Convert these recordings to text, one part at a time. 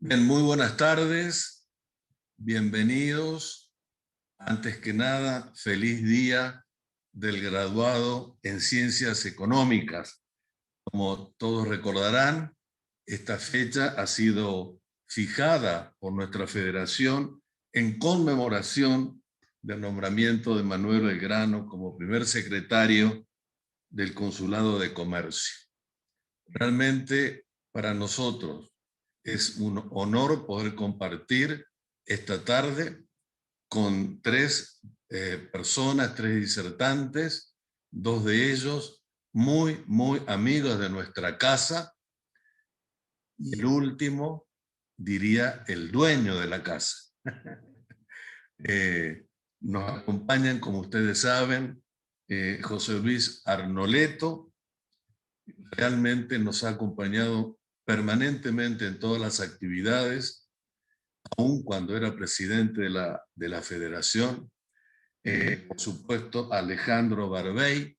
Bien, muy buenas tardes, bienvenidos. Antes que nada, feliz día del graduado en Ciencias Económicas. Como todos recordarán, esta fecha ha sido fijada por nuestra federación en conmemoración del nombramiento de Manuel Belgrano como primer secretario del Consulado de Comercio. Realmente para nosotros es un honor poder compartir esta tarde con tres personas, tres disertantes, dos de ellos muy amigos de nuestra casa, y el último, diría, el dueño de la casa. Nos acompañan, como ustedes saben, José Luis Arnoleto. Realmente nos ha acompañado permanentemente en todas las actividades, aún cuando era presidente de la federación. Por supuesto, Alejandro Barbey,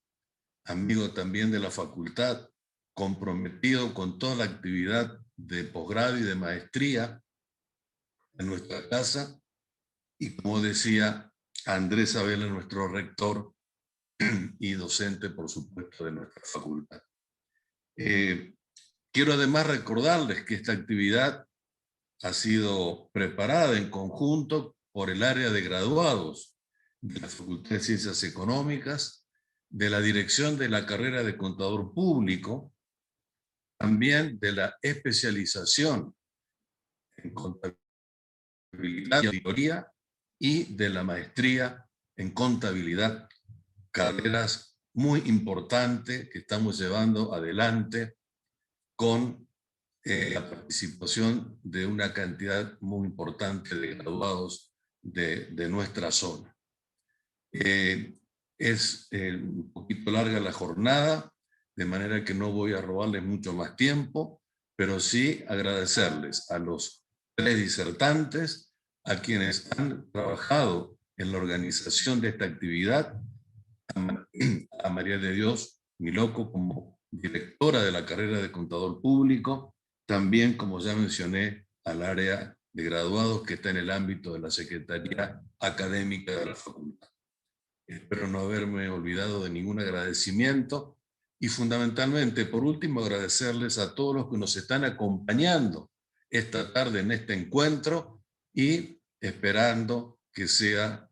amigo también de la facultad, comprometido con toda la actividad de posgrado y de maestría en nuestra casa. Y como decía Andrés Abela, nuestro rector y docente, por supuesto, de nuestra facultad. Quiero además recordarles que esta actividad ha sido preparada en conjunto por el área de graduados de la Facultad de Ciencias Económicas, de la dirección de la carrera de contador público, también de la especialización en contabilidad y auditoría y de la maestría en contabilidad, carreras muy importantes que estamos llevando adelante con la participación de una cantidad muy importante de graduados de nuestra zona. Es un poquito larga la jornada, de manera que no voy a robarles mucho más tiempo, pero sí agradecerles a los tres disertantes, a quienes han trabajado en la organización de esta actividad, a María de Dios Miloco como directora de la carrera de contador público, también, como ya mencioné, al área de graduados que está en el ámbito de la Secretaría Académica de la Facultad. Espero no haberme olvidado de ningún agradecimiento y fundamentalmente, por último, agradecerles a todos los que nos están acompañando esta tarde en este encuentro y esperando que sea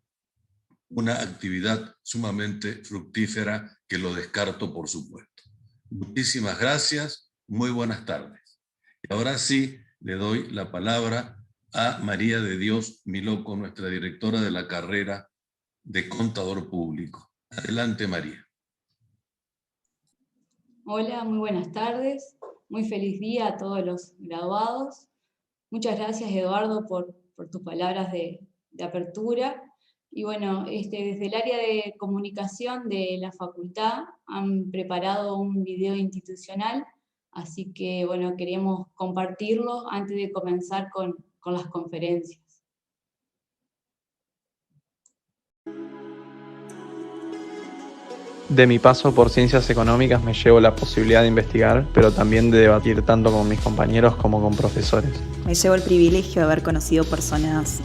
una actividad sumamente fructífera, que lo descarto, por supuesto. Muchísimas gracias, muy buenas tardes. Y ahora sí, le doy la palabra a María de Dios Miloco, nuestra directora de la carrera de contador público. Adelante, María. Hola, muy buenas tardes. Muy feliz día a todos los graduados. Muchas gracias, Eduardo, por tus palabras de apertura. Y bueno, desde el área de comunicación de la facultad han preparado un video institucional, así que bueno, queremos compartirlo antes de comenzar con las conferencias. De mi paso por Ciencias Económicas me llevo la posibilidad de investigar, pero también de debatir tanto con mis compañeros como con profesores. Me llevo el privilegio de haber conocido personas.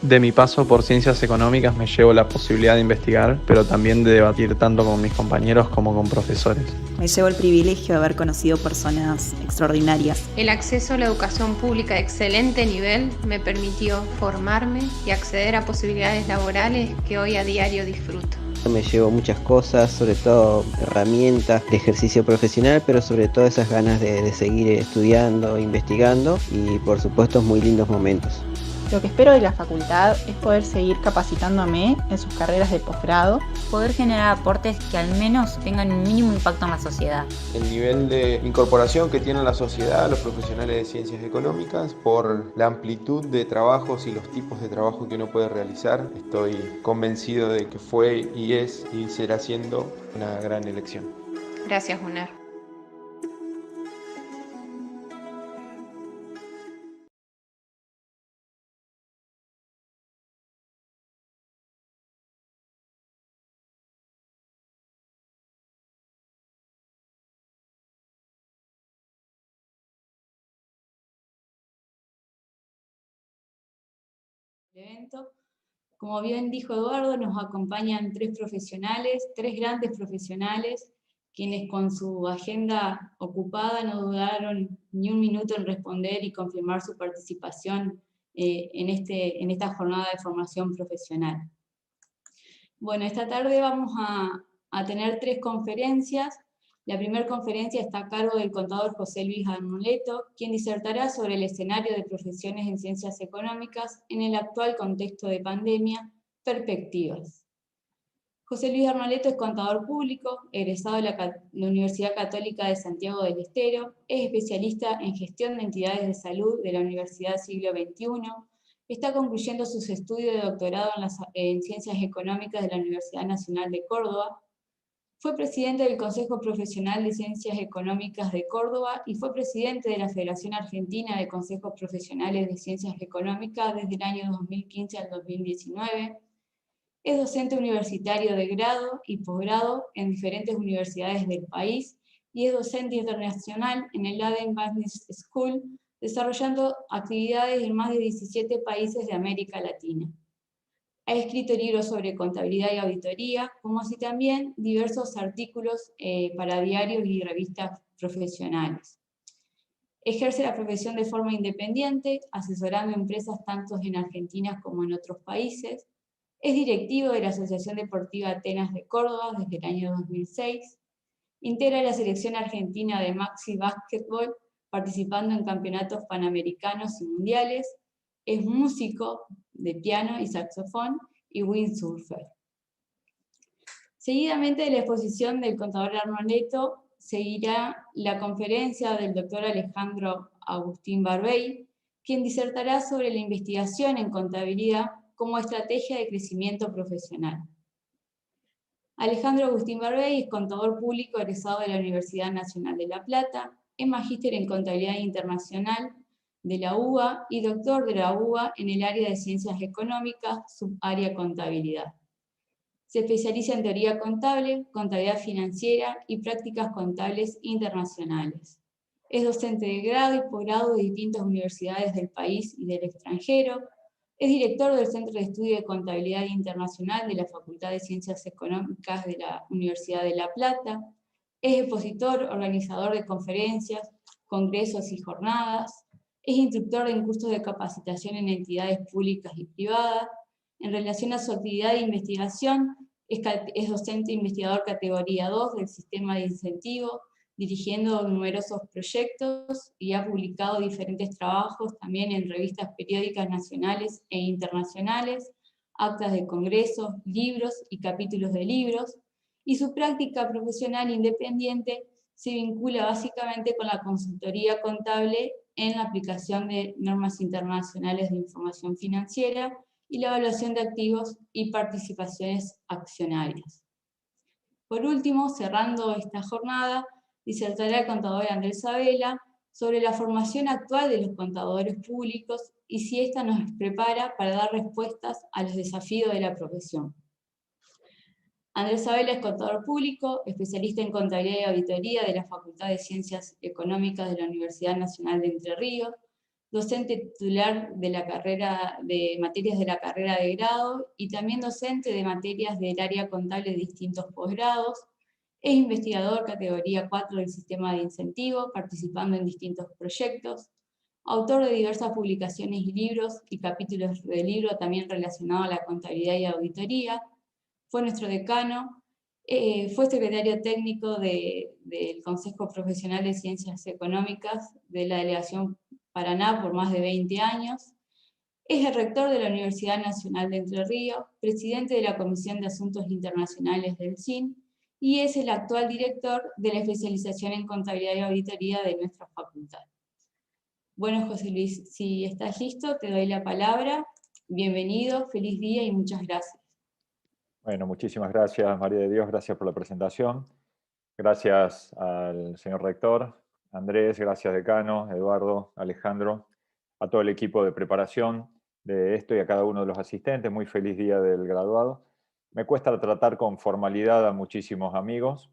De mi paso por Ciencias Económicas me llevo la posibilidad de investigar, pero también de debatir tanto con mis compañeros como con profesores. Me llevo el privilegio de haber conocido personas extraordinarias. El acceso a la educación pública de excelente nivel me permitió formarme y acceder a posibilidades laborales que hoy a diario disfruto. Me llevo muchas cosas, sobre todo herramientas de ejercicio profesional, pero sobre todo esas ganas de seguir estudiando, investigando y por supuesto muy lindos momentos. Lo que espero de la facultad es poder seguir capacitándome en sus carreras de posgrado. Poder generar aportes que al menos tengan un mínimo impacto en la sociedad. El nivel de incorporación que tiene la sociedad, los profesionales de ciencias económicas, por la amplitud de trabajos y los tipos de trabajo que uno puede realizar, estoy convencido de que fue y es y será siendo una gran elección. Gracias, UNER. evento. Como bien dijo Eduardo, nos acompañan tres grandes profesionales, quienes con su agenda ocupada no dudaron ni un minuto en responder y confirmar su participación en esta jornada de formación profesional. Bueno, esta tarde vamos a tener tres conferencias. La primera conferencia está a cargo del contador José Luis Arnoletto, quien disertará sobre el escenario de profesiones en ciencias económicas en el actual contexto de pandemia, perspectivas. José Luis Arnoletto es contador público, egresado de la Universidad Católica de Santiago del Estero, es especialista en gestión de entidades de salud de la Universidad Siglo XXI, está concluyendo sus estudios de doctorado en Ciencias Económicas de la Universidad Nacional de Córdoba, fue presidente del Consejo Profesional de Ciencias Económicas de Córdoba y fue presidente de la Federación Argentina de Consejos Profesionales de Ciencias Económicas desde el año 2015 al 2019, es docente universitario de grado y posgrado en diferentes universidades del país y es docente internacional en el Leiden Business School, desarrollando actividades en más de 17 países de América Latina. Ha escrito libros sobre contabilidad y auditoría, como así también diversos artículos para diarios y revistas profesionales. Ejerce la profesión de forma independiente, asesorando empresas tanto en Argentina como en otros países. Es directivo de la Asociación Deportiva Atenas de Córdoba desde el año 2006. Integra la selección argentina de Maxi Básquetbol, participando en campeonatos panamericanos y mundiales. Es músico de piano y saxofón y windsurfer. Seguidamente de la exposición del contador Arnoletto seguirá la conferencia del doctor Alejandro Agustín Barbey, quien disertará sobre la investigación en contabilidad como estrategia de crecimiento profesional. Alejandro Agustín Barbey es contador público egresado de la Universidad Nacional de La Plata, es magíster en contabilidad internacional de la UBA y doctor de la UBA en el área de ciencias económicas, subárea contabilidad. Se especializa en teoría contable, contabilidad financiera y prácticas contables internacionales. Es docente de grado y posgrado de distintas universidades del país y del extranjero. Es director del Centro de Estudio de Contabilidad Internacional de la Facultad de Ciencias Económicas de la Universidad de La Plata. Es expositor, organizador de conferencias, congresos y jornadas. Es instructor en cursos de capacitación en entidades públicas y privadas. En relación a su actividad de investigación, es docente investigador categoría 2 del sistema de incentivo, dirigiendo numerosos proyectos y ha publicado diferentes trabajos también en revistas periódicas nacionales e internacionales, actas de congresos, libros y capítulos de libros, y su práctica profesional independiente se vincula básicamente con la consultoría contable en la aplicación de normas internacionales de información financiera y la evaluación de activos y participaciones accionarias. Por último, cerrando esta jornada, disertará el contador Andrés Sabela sobre la formación actual de los contadores públicos y si ésta nos prepara para dar respuestas a los desafíos de la profesión. Andrés Sabela es contador público, especialista en contabilidad y auditoría de la Facultad de Ciencias Económicas de la Universidad Nacional de Entre Ríos, docente titular de la carrera de materias de la carrera de grado y también docente de materias del área contable de distintos posgrados. Es investigador categoría 4 del sistema de incentivo, participando en distintos proyectos. Autor de diversas publicaciones y libros y capítulos de libro también relacionados a la contabilidad y auditoría. Fue nuestro decano, fue secretario técnico del Consejo Profesional de Ciencias Económicas de la Delegación Paraná por más de 20 años. Es el rector de la Universidad Nacional de Entre Ríos, presidente de la Comisión de Asuntos Internacionales del CIN y es el actual director de la especialización en contabilidad y auditoría de nuestra facultad. Bueno, José Luis, si estás listo, te doy la palabra. Bienvenido, feliz día y muchas gracias. Bueno, muchísimas gracias, María de Dios, gracias por la presentación. Gracias al señor rector, Andrés, gracias decano, Eduardo, Alejandro, a todo el equipo de preparación de esto y a cada uno de los asistentes. Muy feliz día del graduado. Me cuesta tratar con formalidad a muchísimos amigos.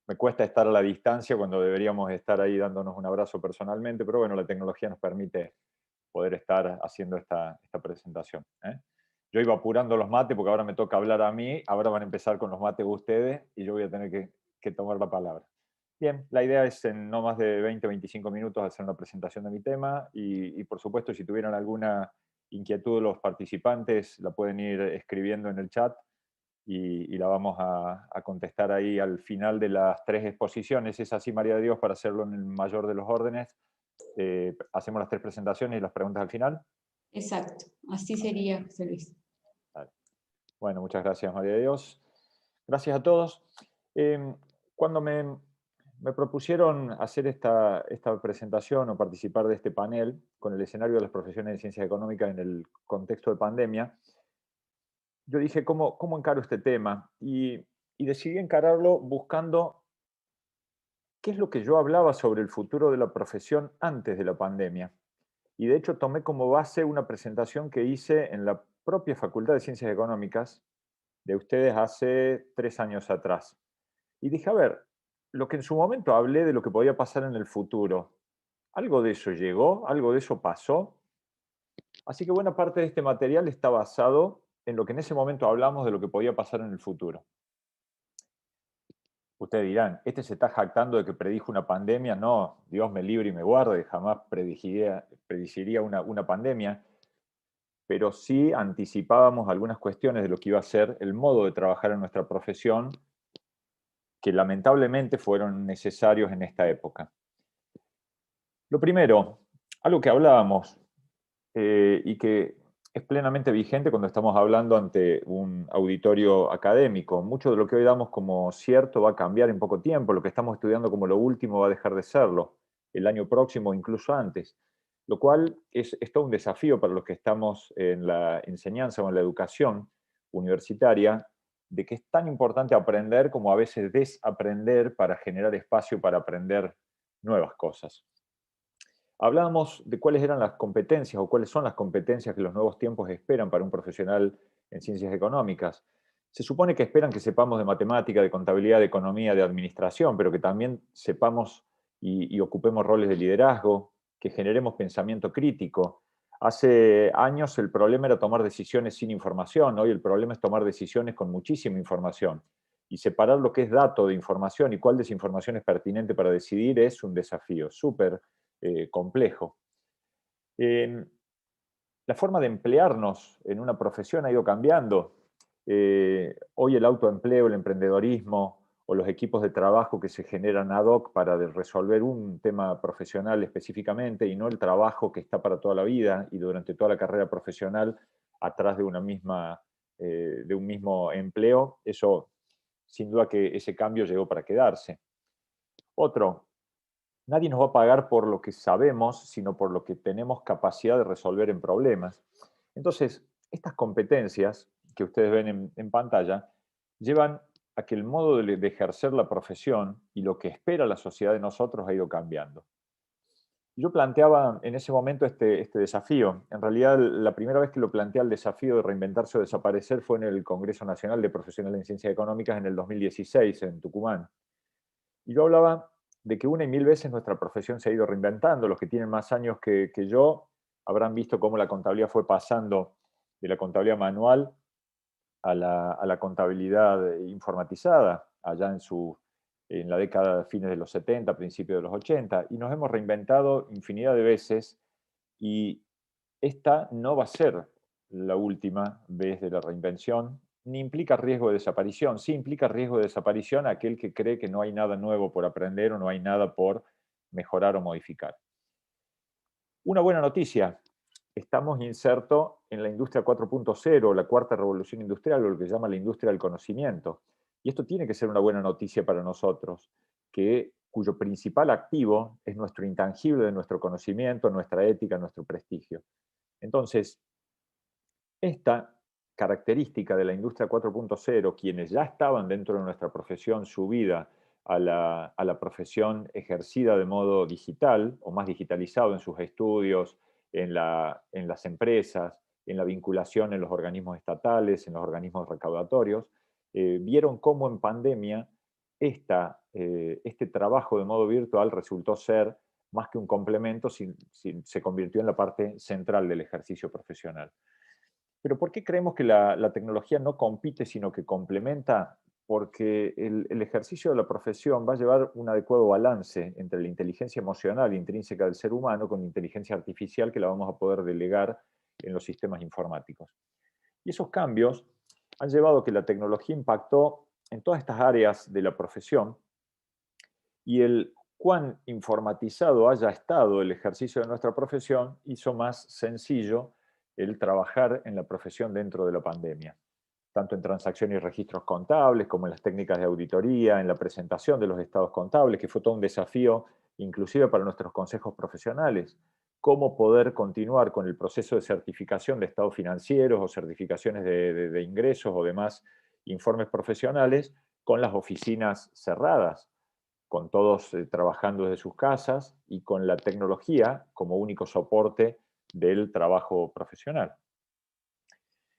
Me cuesta estar a la distancia cuando deberíamos estar ahí dándonos un abrazo personalmente, pero bueno, la tecnología nos permite poder estar haciendo esta presentación. Yo iba apurando los mates porque ahora me toca hablar a mí, ahora van a empezar con los mates ustedes y yo voy a tener que tomar la palabra. Bien, la idea es en no más de 20 o 25 minutos hacer una presentación de mi tema y por supuesto si tuvieran alguna inquietud los participantes la pueden ir escribiendo en el chat y la vamos a contestar ahí al final de las 3 exposiciones. Es así, María de Dios, para hacerlo en el mayor de los órdenes. Hacemos las 3 presentaciones y las preguntas al final. Exacto, así sería, José Luis. Vale. Bueno, muchas gracias, María de Dios. Gracias a todos. Cuando me propusieron hacer esta presentación o participar de este panel con el escenario de las profesiones de ciencias económicas en el contexto de pandemia, yo dije, ¿cómo encaro este tema? Y decidí encararlo buscando qué es lo que yo hablaba sobre el futuro de la profesión antes de la pandemia. Y de hecho tomé como base una presentación que hice en la propia Facultad de Ciencias Económicas de ustedes hace 3 años atrás. Y dije, a ver, lo que en su momento hablé de lo que podía pasar en el futuro, ¿algo de eso llegó? ¿Algo de eso pasó? Así que buena parte de este material está basado en lo que en ese momento hablamos de lo que podía pasar en el futuro. Ustedes dirán, ¿este se está jactando de que predijo una pandemia? No, Dios me libre y me guarde, jamás prediciría una pandemia, pero sí anticipábamos algunas cuestiones de lo que iba a ser el modo de trabajar en nuestra profesión, que lamentablemente fueron necesarios en esta época. Lo primero, algo que hablábamos y que es plenamente vigente cuando estamos hablando ante un auditorio académico. Mucho de lo que hoy damos como cierto va a cambiar en poco tiempo, lo que estamos estudiando como lo último va a dejar de serlo el año próximo o incluso antes, lo cual es todo un desafío para los que estamos en la enseñanza o en la educación universitaria, de que es tan importante aprender como a veces desaprender para generar espacio para aprender nuevas cosas. Hablábamos de cuáles eran las competencias o cuáles son las competencias que los nuevos tiempos esperan para un profesional en ciencias económicas. Se supone que esperan que sepamos de matemática, de contabilidad, de economía, de administración, pero que también sepamos y ocupemos roles de liderazgo, que generemos pensamiento crítico. Hace años el problema era tomar decisiones sin información, hoy el problema es tomar decisiones con muchísima información. Y separar lo que es dato de información y cuál desinformación es pertinente para decidir es un desafío súper complejo. La forma de emplearnos en una profesión ha ido cambiando. Hoy el autoempleo, el emprendedorismo o los equipos de trabajo que se generan ad hoc para resolver un tema profesional específicamente y no el trabajo que está para toda la vida y durante toda la carrera profesional atrás de un mismo empleo, eso sin duda que ese cambio llegó para quedarse. Otro, nadie nos va a pagar por lo que sabemos, sino por lo que tenemos capacidad de resolver en problemas. Entonces, estas competencias que ustedes ven en pantalla llevan a que el modo de ejercer la profesión y lo que espera la sociedad de nosotros ha ido cambiando. Yo planteaba en ese momento este desafío. En realidad, la primera vez que lo planteé el desafío de reinventarse o desaparecer fue en el Congreso Nacional de Profesionales en Ciencias Económicas en el 2016, en Tucumán. Y yo hablaba de que 1 y 1000 veces nuestra profesión se ha ido reinventando. Los que tienen más años que yo habrán visto cómo la contabilidad fue pasando de la contabilidad manual a la contabilidad informatizada, allá en la década de fines de los 70, principios de los 80, y nos hemos reinventado infinidad de veces, y esta no va a ser la última vez de la reinvención, ni implica riesgo de desaparición. Sí implica riesgo de desaparición aquel que cree que no hay nada nuevo por aprender o no hay nada por mejorar o modificar. Una buena noticia, estamos insertos en la industria 4.0, la cuarta revolución industrial, o lo que se llama la industria del conocimiento. Y esto tiene que ser una buena noticia para nosotros, cuyo principal activo es nuestro intangible de nuestro conocimiento, nuestra ética, nuestro prestigio. Entonces, esta característica de la industria 4.0, quienes ya estaban dentro de nuestra profesión subida a la profesión ejercida de modo digital o más digitalizado en sus estudios, en las empresas, en la vinculación en los organismos estatales, en los organismos recaudatorios, vieron cómo en pandemia este trabajo de modo virtual resultó ser más que un complemento, se convirtió en la parte central del ejercicio profesional. Pero ¿por qué creemos que la tecnología no compite, sino que complementa? Porque el ejercicio de la profesión va a llevar un adecuado balance entre la inteligencia emocional intrínseca del ser humano con la inteligencia artificial que la vamos a poder delegar en los sistemas informáticos. Y esos cambios han llevado a que la tecnología impactó en todas estas áreas de la profesión, y el cuán informatizado haya estado el ejercicio de nuestra profesión hizo más sencillo el trabajar en la profesión dentro de la pandemia, tanto en transacciones y registros contables, como en las técnicas de auditoría, en la presentación de los estados contables, que fue todo un desafío, inclusive para nuestros consejos profesionales, cómo poder continuar con el proceso de certificación de estados financieros o certificaciones de ingresos o demás informes profesionales con las oficinas cerradas, con todos trabajando desde sus casas y con la tecnología como único soporte del trabajo profesional.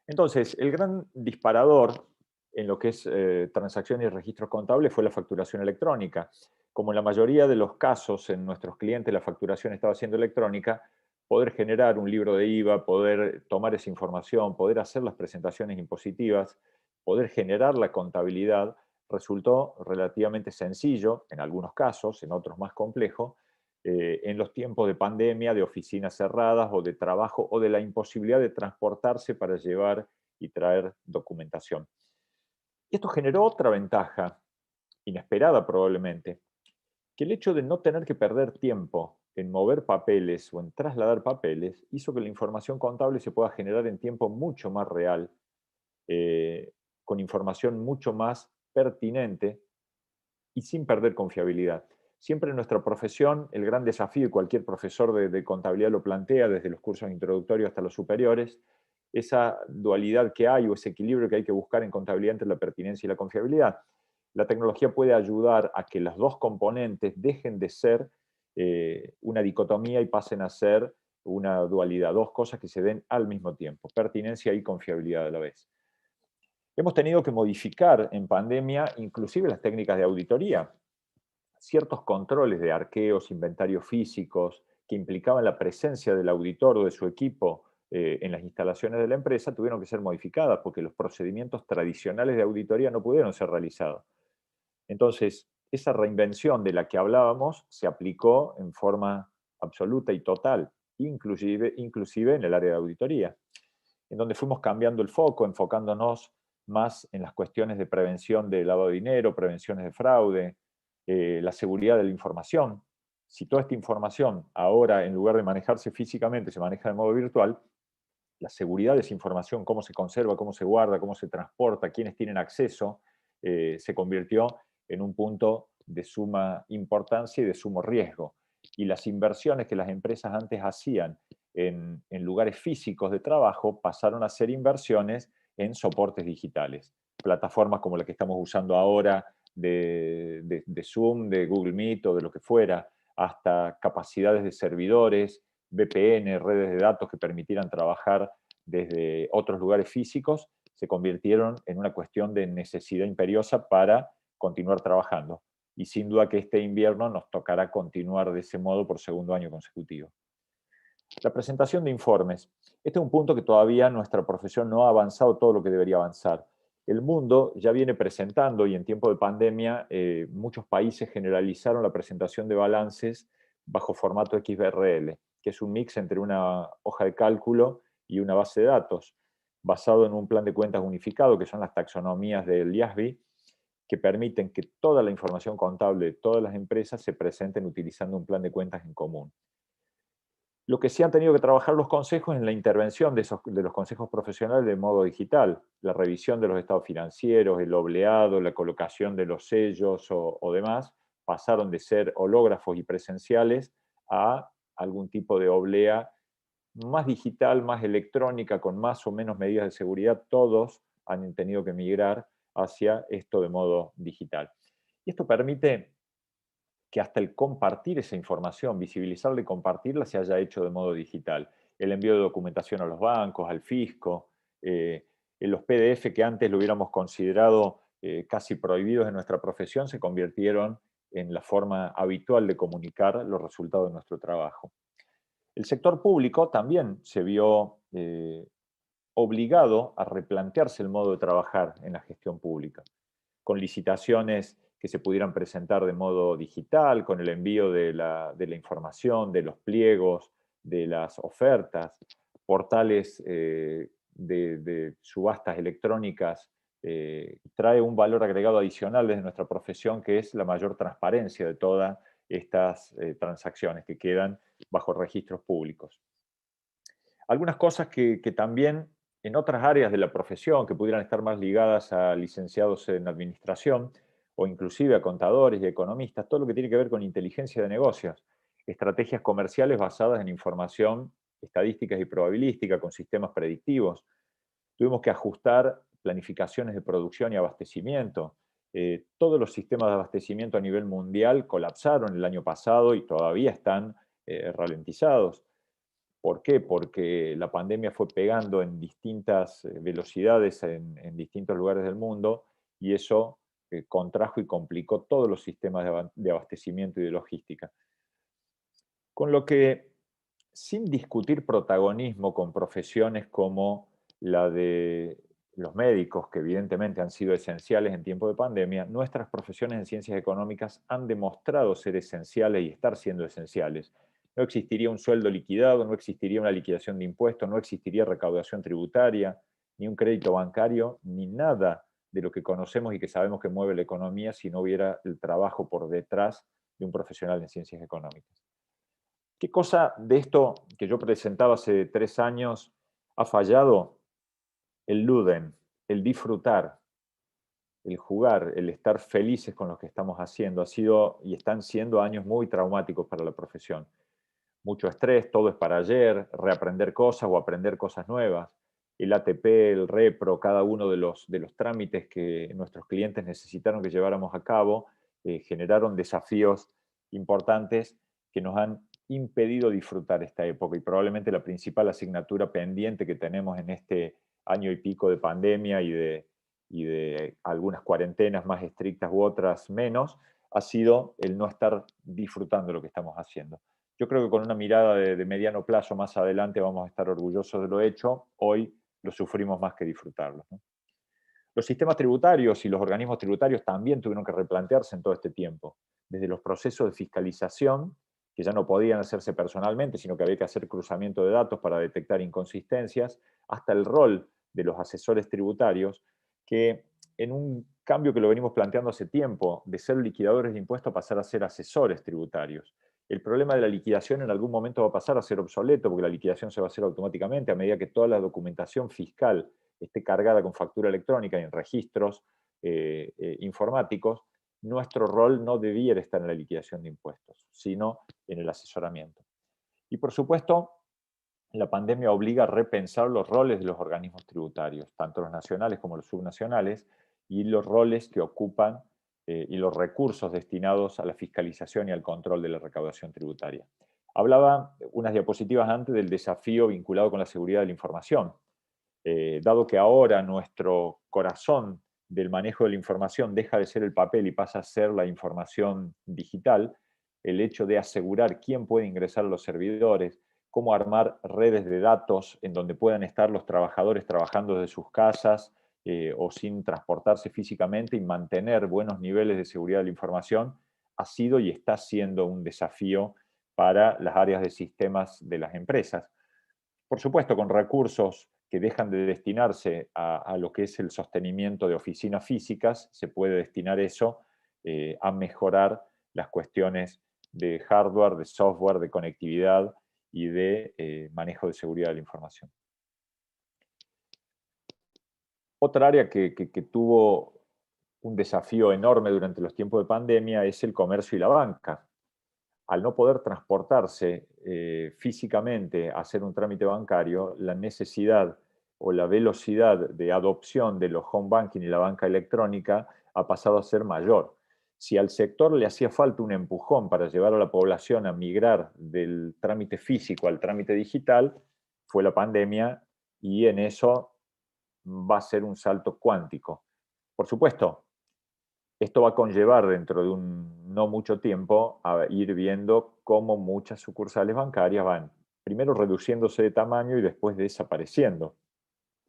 Entonces, el gran disparador en lo que es transacciones y registros contables fue la facturación electrónica. Como en la mayoría de los casos en nuestros clientes la facturación estaba siendo electrónica, poder generar un libro de IVA, poder tomar esa información, poder hacer las presentaciones impositivas, poder generar la contabilidad, resultó relativamente sencillo, en algunos casos, en otros más complejo, en los tiempos de pandemia, de oficinas cerradas o de trabajo o de la imposibilidad de transportarse para llevar y traer documentación. Y esto generó otra ventaja, inesperada probablemente, que el hecho de no tener que perder tiempo en mover papeles o en trasladar papeles hizo que la información contable se pueda generar en tiempo mucho más real, con información mucho más pertinente y sin perder confiabilidad. Siempre en nuestra profesión, el gran desafío, y cualquier profesor de contabilidad lo plantea, desde los cursos introductorios hasta los superiores, esa dualidad que hay o ese equilibrio que hay que buscar en contabilidad entre la pertinencia y la confiabilidad. La tecnología puede ayudar a que las dos componentes dejen de ser una dicotomía y pasen a ser una dualidad, dos cosas que se den al mismo tiempo, pertinencia y confiabilidad a la vez. Hemos tenido que modificar en pandemia inclusive las técnicas de auditoría. Ciertos controles de arqueos, inventarios físicos, que implicaban la presencia del auditor o de su equipo en las instalaciones de la empresa, tuvieron que ser modificadas porque los procedimientos tradicionales de auditoría no pudieron ser realizados. Entonces, esa reinvención de la que hablábamos se aplicó en forma absoluta y total, inclusive en el área de auditoría, en donde fuimos cambiando el foco, enfocándonos más en las cuestiones de prevención de lavado de dinero, prevenciones de fraude, la seguridad de la información. Si toda esta información ahora, en lugar de manejarse físicamente, se maneja de modo virtual, la seguridad de esa información, cómo se conserva, cómo se guarda, cómo se transporta, quiénes tienen acceso, se convirtió en un punto de suma importancia y de sumo riesgo. Y las inversiones que las empresas antes hacían en lugares físicos de trabajo pasaron a ser inversiones en soportes digitales. Plataformas como la que estamos usando ahora de Zoom, de Google Meet o de lo que fuera, hasta capacidades de servidores, VPN, redes de datos que permitieran trabajar desde otros lugares físicos, se convirtieron en una cuestión de necesidad imperiosa para continuar trabajando. Y sin duda que este invierno nos tocará continuar de ese modo por segundo año consecutivo. La presentación de informes. Este es un punto que todavía nuestra profesión no ha avanzado todo lo que debería avanzar. El mundo ya viene presentando, y en tiempo de pandemia muchos países generalizaron la presentación de balances bajo formato XBRL, que es un mix entre una hoja de cálculo y una base de datos, basado en un plan de cuentas unificado, que son las taxonomías del IASB, que permiten que toda la información contable de todas las empresas se presenten utilizando un plan de cuentas en común. Lo que sí han tenido que trabajar los consejos es en la intervención de los consejos profesionales de modo digital, la revisión de los estados financieros, el obleado, la colocación de los sellos o demás, pasaron de ser hológrafos y presenciales a algún tipo de oblea más digital, más electrónica, con más o menos medidas de seguridad. Todos han tenido que migrar hacia esto de modo digital. Y esto permite que hasta el compartir esa información, visibilizarla y compartirla, se haya hecho de modo digital. El envío de documentación a los bancos, al fisco, los PDF que antes lo hubiéramos considerado casi prohibidos en nuestra profesión, se convirtieron en la forma habitual de comunicar los resultados de nuestro trabajo. El sector público también se vio obligado a replantearse el modo de trabajar en la gestión pública, con licitaciones que se pudieran presentar de modo digital, con el envío de la información, de los pliegos, de las ofertas, portales de subastas electrónicas. Trae un valor agregado adicional desde nuestra profesión, que es la mayor transparencia de todas estas transacciones que quedan bajo registros públicos. Algunas cosas que también en otras áreas de la profesión, que pudieran estar más ligadas a licenciados en administración, o inclusive a contadores y economistas, todo lo que tiene que ver con inteligencia de negocios, estrategias comerciales basadas en información estadísticas y probabilística, con sistemas predictivos. Tuvimos que ajustar planificaciones de producción y abastecimiento. Todos los sistemas de abastecimiento a nivel mundial colapsaron el año pasado y todavía están ralentizados. ¿Por qué? Porque la pandemia fue pegando en distintas velocidades en distintos lugares del mundo, y eso contrajo y complicó todos los sistemas de abastecimiento y de logística. Con lo que, sin discutir protagonismo con profesiones como la de los médicos, que evidentemente han sido esenciales en tiempo de pandemia, nuestras profesiones en ciencias económicas han demostrado ser esenciales y estar siendo esenciales. No existiría un sueldo liquidado, no existiría una liquidación de impuestos, no existiría recaudación tributaria, ni un crédito bancario, ni nada de lo que conocemos y que sabemos que mueve la economía si no hubiera el trabajo por detrás de un profesional en ciencias económicas. ¿Qué cosa de esto que yo presentaba hace 3 años ha fallado? El Luden, el disfrutar, el jugar, el estar felices con lo que estamos haciendo. Ha sido y están siendo años muy traumáticos para la profesión. Mucho estrés, todo es para ayer, reaprender cosas o aprender cosas nuevas. El ATP, el repro, cada uno de los trámites que nuestros clientes necesitaron que lleváramos a cabo, generaron desafíos importantes que nos han impedido disfrutar esta época, y probablemente la principal asignatura pendiente que tenemos en este año y pico de pandemia y de algunas cuarentenas más estrictas u otras menos, ha sido el no estar disfrutando lo que estamos haciendo. Yo creo que con una mirada de mediano plazo más adelante vamos a estar orgullosos de lo hecho. Hoy lo sufrimos más que disfrutarlo, ¿no? Los sistemas tributarios y los organismos tributarios también tuvieron que replantearse en todo este tiempo, desde los procesos de fiscalización, que ya no podían hacerse personalmente, sino que había que hacer cruzamiento de datos para detectar inconsistencias, hasta el rol de los asesores tributarios, que en un cambio que lo venimos planteando hace tiempo, de ser liquidadores de impuestos a pasar a ser asesores tributarios. El problema de la liquidación en algún momento va a pasar a ser obsoleto, porque la liquidación se va a hacer automáticamente a medida que toda la documentación fiscal esté cargada con factura electrónica y en registros informáticos. Nuestro rol no debiera estar en la liquidación de impuestos, sino en el asesoramiento. Y por supuesto, la pandemia obliga a repensar los roles de los organismos tributarios, tanto los nacionales como los subnacionales, y los roles que ocupan y los recursos destinados a la fiscalización y al control de la recaudación tributaria. Hablaba unas diapositivas antes del desafío vinculado con la seguridad de la información. Dado que ahora nuestro corazón del manejo de la información deja de ser el papel y pasa a ser la información digital, el hecho de asegurar quién puede ingresar a los servidores, cómo armar redes de datos en donde puedan estar los trabajadores trabajando desde sus casas o sin transportarse físicamente, y mantener buenos niveles de seguridad de la información, ha sido y está siendo un desafío para las áreas de sistemas de las empresas. Por supuesto, con recursos que dejan de destinarse a lo que es el sostenimiento de oficinas físicas, se puede destinar eso a mejorar las cuestiones de hardware, de software, de conectividad y de manejo de seguridad de la información. Otra área que tuvo un desafío enorme durante los tiempos de pandemia es el comercio y la banca. Al no poder transportarse físicamente a hacer un trámite bancario, la necesidad o la velocidad de adopción de los home banking y la banca electrónica ha pasado a ser mayor. Si al sector le hacía falta un empujón para llevar a la población a migrar del trámite físico al trámite digital, fue la pandemia, y en eso va a ser un salto cuántico. Por supuesto, esto va a conllevar dentro de un no mucho tiempo a ir viendo cómo muchas sucursales bancarias van primero reduciéndose de tamaño y después desapareciendo,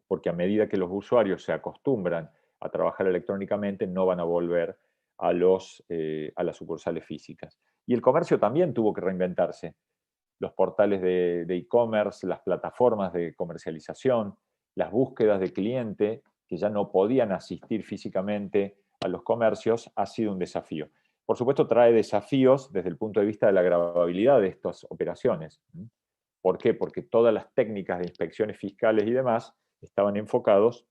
porque a medida que los usuarios se acostumbran a trabajar electrónicamente no van a volver a las sucursales físicas. Y el comercio también tuvo que reinventarse. Los portales de e-commerce, las plataformas de comercialización, las búsquedas de cliente que ya no podían asistir físicamente a los comercios, ha sido un desafío. Por supuesto, trae desafíos desde el punto de vista de la gravabilidad de estas operaciones. ¿Por qué? Porque todas las técnicas de inspecciones fiscales y demás estaban enfocados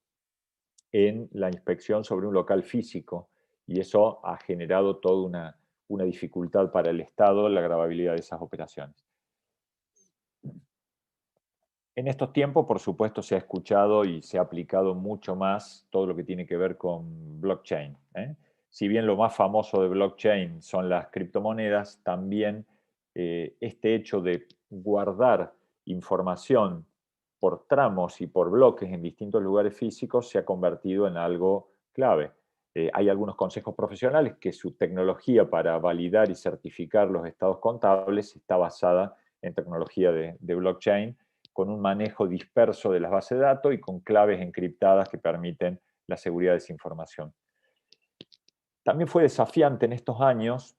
en la inspección sobre un local físico, y eso ha generado toda una dificultad para el Estado, la gravabilidad de esas operaciones. En estos tiempos, por supuesto, se ha escuchado y se ha aplicado mucho más todo lo que tiene que ver con blockchain. Si bien lo más famoso de blockchain son las criptomonedas, también este hecho de guardar información por tramos y por bloques en distintos lugares físicos se ha convertido en algo clave. Hay algunos consejos profesionales que su tecnología para validar y certificar los estados contables está basada en tecnología de blockchain, con un manejo disperso de las bases de datos y con claves encriptadas que permiten la seguridad de esa información. También fue desafiante en estos años,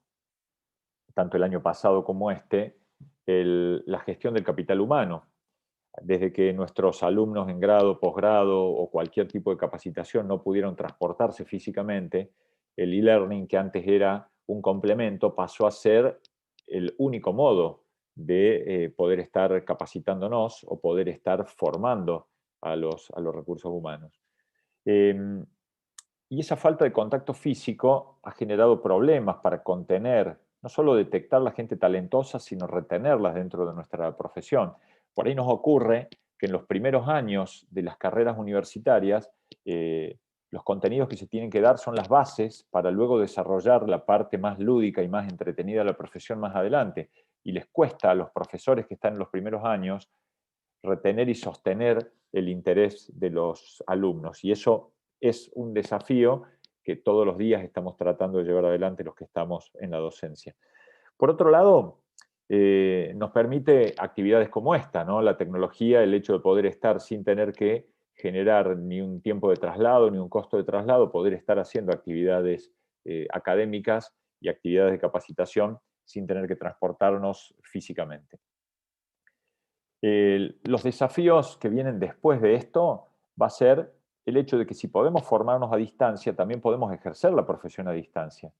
tanto el año pasado como la gestión del capital humano. Desde que nuestros alumnos en grado, posgrado o cualquier tipo de capacitación no pudieron transportarse físicamente, el e-learning, que antes era un complemento, pasó a ser el único modo de poder estar capacitándonos o poder estar formando a los recursos humanos. Y esa falta de contacto físico ha generado problemas para contener, no solo detectar la gente talentosa, sino retenerlas dentro de nuestra profesión. Por ahí nos ocurre que en los primeros años de las carreras universitarias, los contenidos que se tienen que dar son las bases para luego desarrollar la parte más lúdica y más entretenida de la profesión más adelante. Y les cuesta a los profesores que están en los primeros años retener y sostener el interés de los alumnos. Y eso es un desafío que todos los días estamos tratando de llevar adelante los que estamos en la docencia. Por otro lado, nos permite actividades como esta, ¿no? La tecnología, el hecho de poder estar sin tener que generar ni un tiempo de traslado, ni un costo de traslado, poder estar haciendo actividades académicas y actividades de capacitación sin tener que transportarnos físicamente. Los desafíos que vienen después de esto va a ser el hecho de que si podemos formarnos a distancia, también podemos ejercer la profesión a distancia.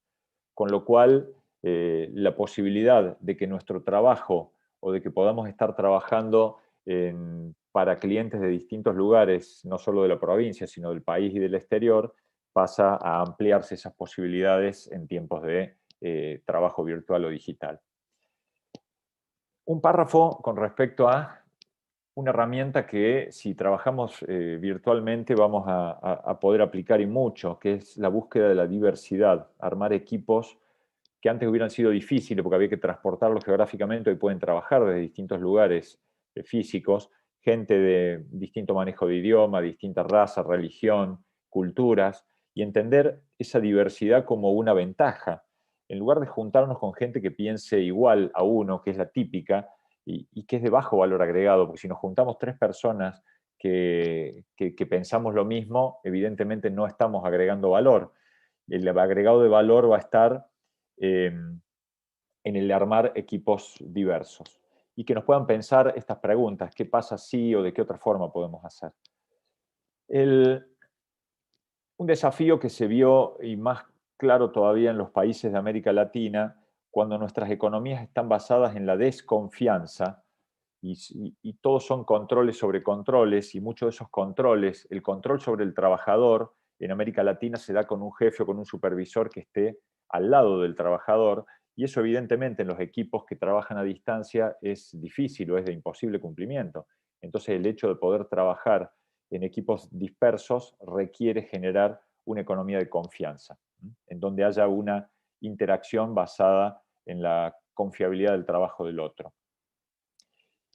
Con lo cual, la posibilidad de que nuestro trabajo o de que podamos estar trabajando para clientes de distintos lugares, no solo de la provincia, sino del país y del exterior, pasa a ampliarse esas posibilidades en tiempos de trabajo virtual o digital. Un párrafo con respecto a una herramienta que si trabajamos virtualmente vamos a poder aplicar y mucho, que es la búsqueda de la diversidad, armar equipos que antes hubieran sido difíciles porque había que transportarlos geográficamente, hoy pueden trabajar desde distintos lugares físicos, gente de distinto manejo de idioma, distinta raza, religión, culturas, y entender esa diversidad como una ventaja. En lugar de juntarnos con gente que piense igual a uno, que es la típica, y que es de bajo valor agregado, porque si nos juntamos 3 personas que pensamos lo mismo, evidentemente no estamos agregando valor. El agregado de valor va a estar en el de armar equipos diversos y que nos puedan pensar estas preguntas: ¿qué pasa si o de qué otra forma podemos hacer? Un desafío que se vio y más claro todavía en los países de América Latina, cuando nuestras economías están basadas en la desconfianza y todos son controles sobre controles, y muchos de esos controles, el control sobre el trabajador en América Latina se da con un jefe o con un supervisor que esté al lado del trabajador, y eso evidentemente en los equipos que trabajan a distancia es difícil o es de imposible cumplimiento. Entonces el hecho de poder trabajar en equipos dispersos requiere generar una economía de confianza, en donde haya una interacción basada en la confiabilidad del trabajo del otro.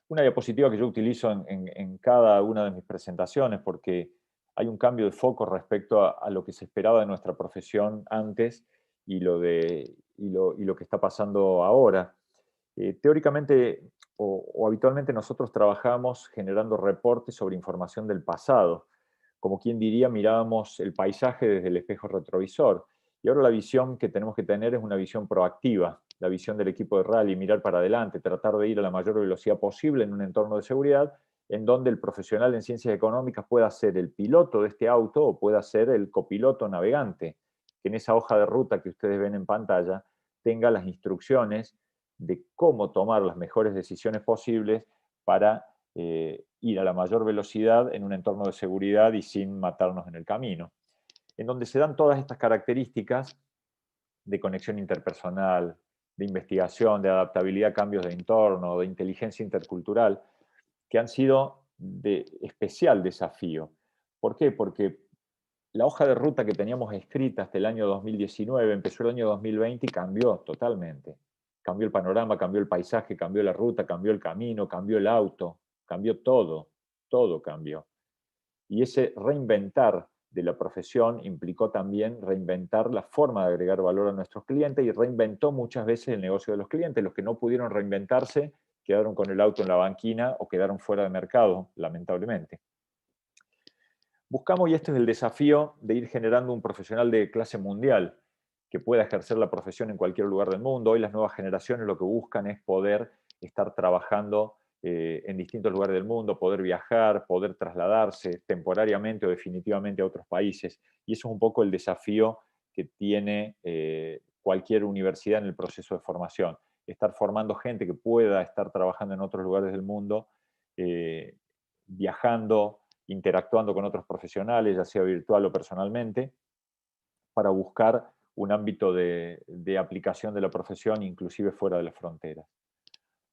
Una diapositiva que yo utilizo en cada una de mis presentaciones porque hay un cambio de foco respecto a lo que se esperaba de nuestra profesión antes y lo que está pasando ahora. Teóricamente o habitualmente nosotros trabajamos generando reportes sobre información del pasado. Como quien diría, mirábamos el paisaje desde el espejo retrovisor. Y ahora la visión que tenemos que tener es una visión proactiva, la visión del equipo de rally, mirar para adelante, tratar de ir a la mayor velocidad posible en un entorno de seguridad, en donde el profesional en ciencias económicas pueda ser el piloto de este auto o pueda ser el copiloto navegante, que en esa hoja de ruta que ustedes ven en pantalla tenga las instrucciones de cómo tomar las mejores decisiones posibles para ir a la mayor velocidad en un entorno de seguridad y sin matarnos en el camino. En donde se dan todas estas características de conexión interpersonal, de investigación, de adaptabilidad a cambios de entorno, de inteligencia intercultural, que han sido de especial desafío. ¿Por qué? Porque la hoja de ruta que teníamos escrita hasta el año 2019, empezó el año 2020 y cambió totalmente. Cambió el panorama, cambió el paisaje, cambió la ruta, cambió el camino, cambió el auto, cambió todo, todo cambió. Y ese reinventar de la profesión implicó también reinventar la forma de agregar valor a nuestros clientes y reinventó muchas veces el negocio de los clientes. Los que no pudieron reinventarse quedaron con el auto en la banquina o quedaron fuera de mercado, lamentablemente. Buscamos, y este es el desafío, de ir generando un profesional de clase mundial que pueda ejercer la profesión en cualquier lugar del mundo. Hoy las nuevas generaciones lo que buscan es poder estar trabajando en distintos lugares del mundo, poder viajar, poder trasladarse temporariamente o definitivamente a otros países. Y eso es un poco el desafío que tiene cualquier universidad en el proceso de formación. Estar formando gente que pueda estar trabajando en otros lugares del mundo, viajando, interactuando con otros profesionales, ya sea virtual o personalmente, para buscar un ámbito de aplicación de la profesión, inclusive fuera de las fronteras.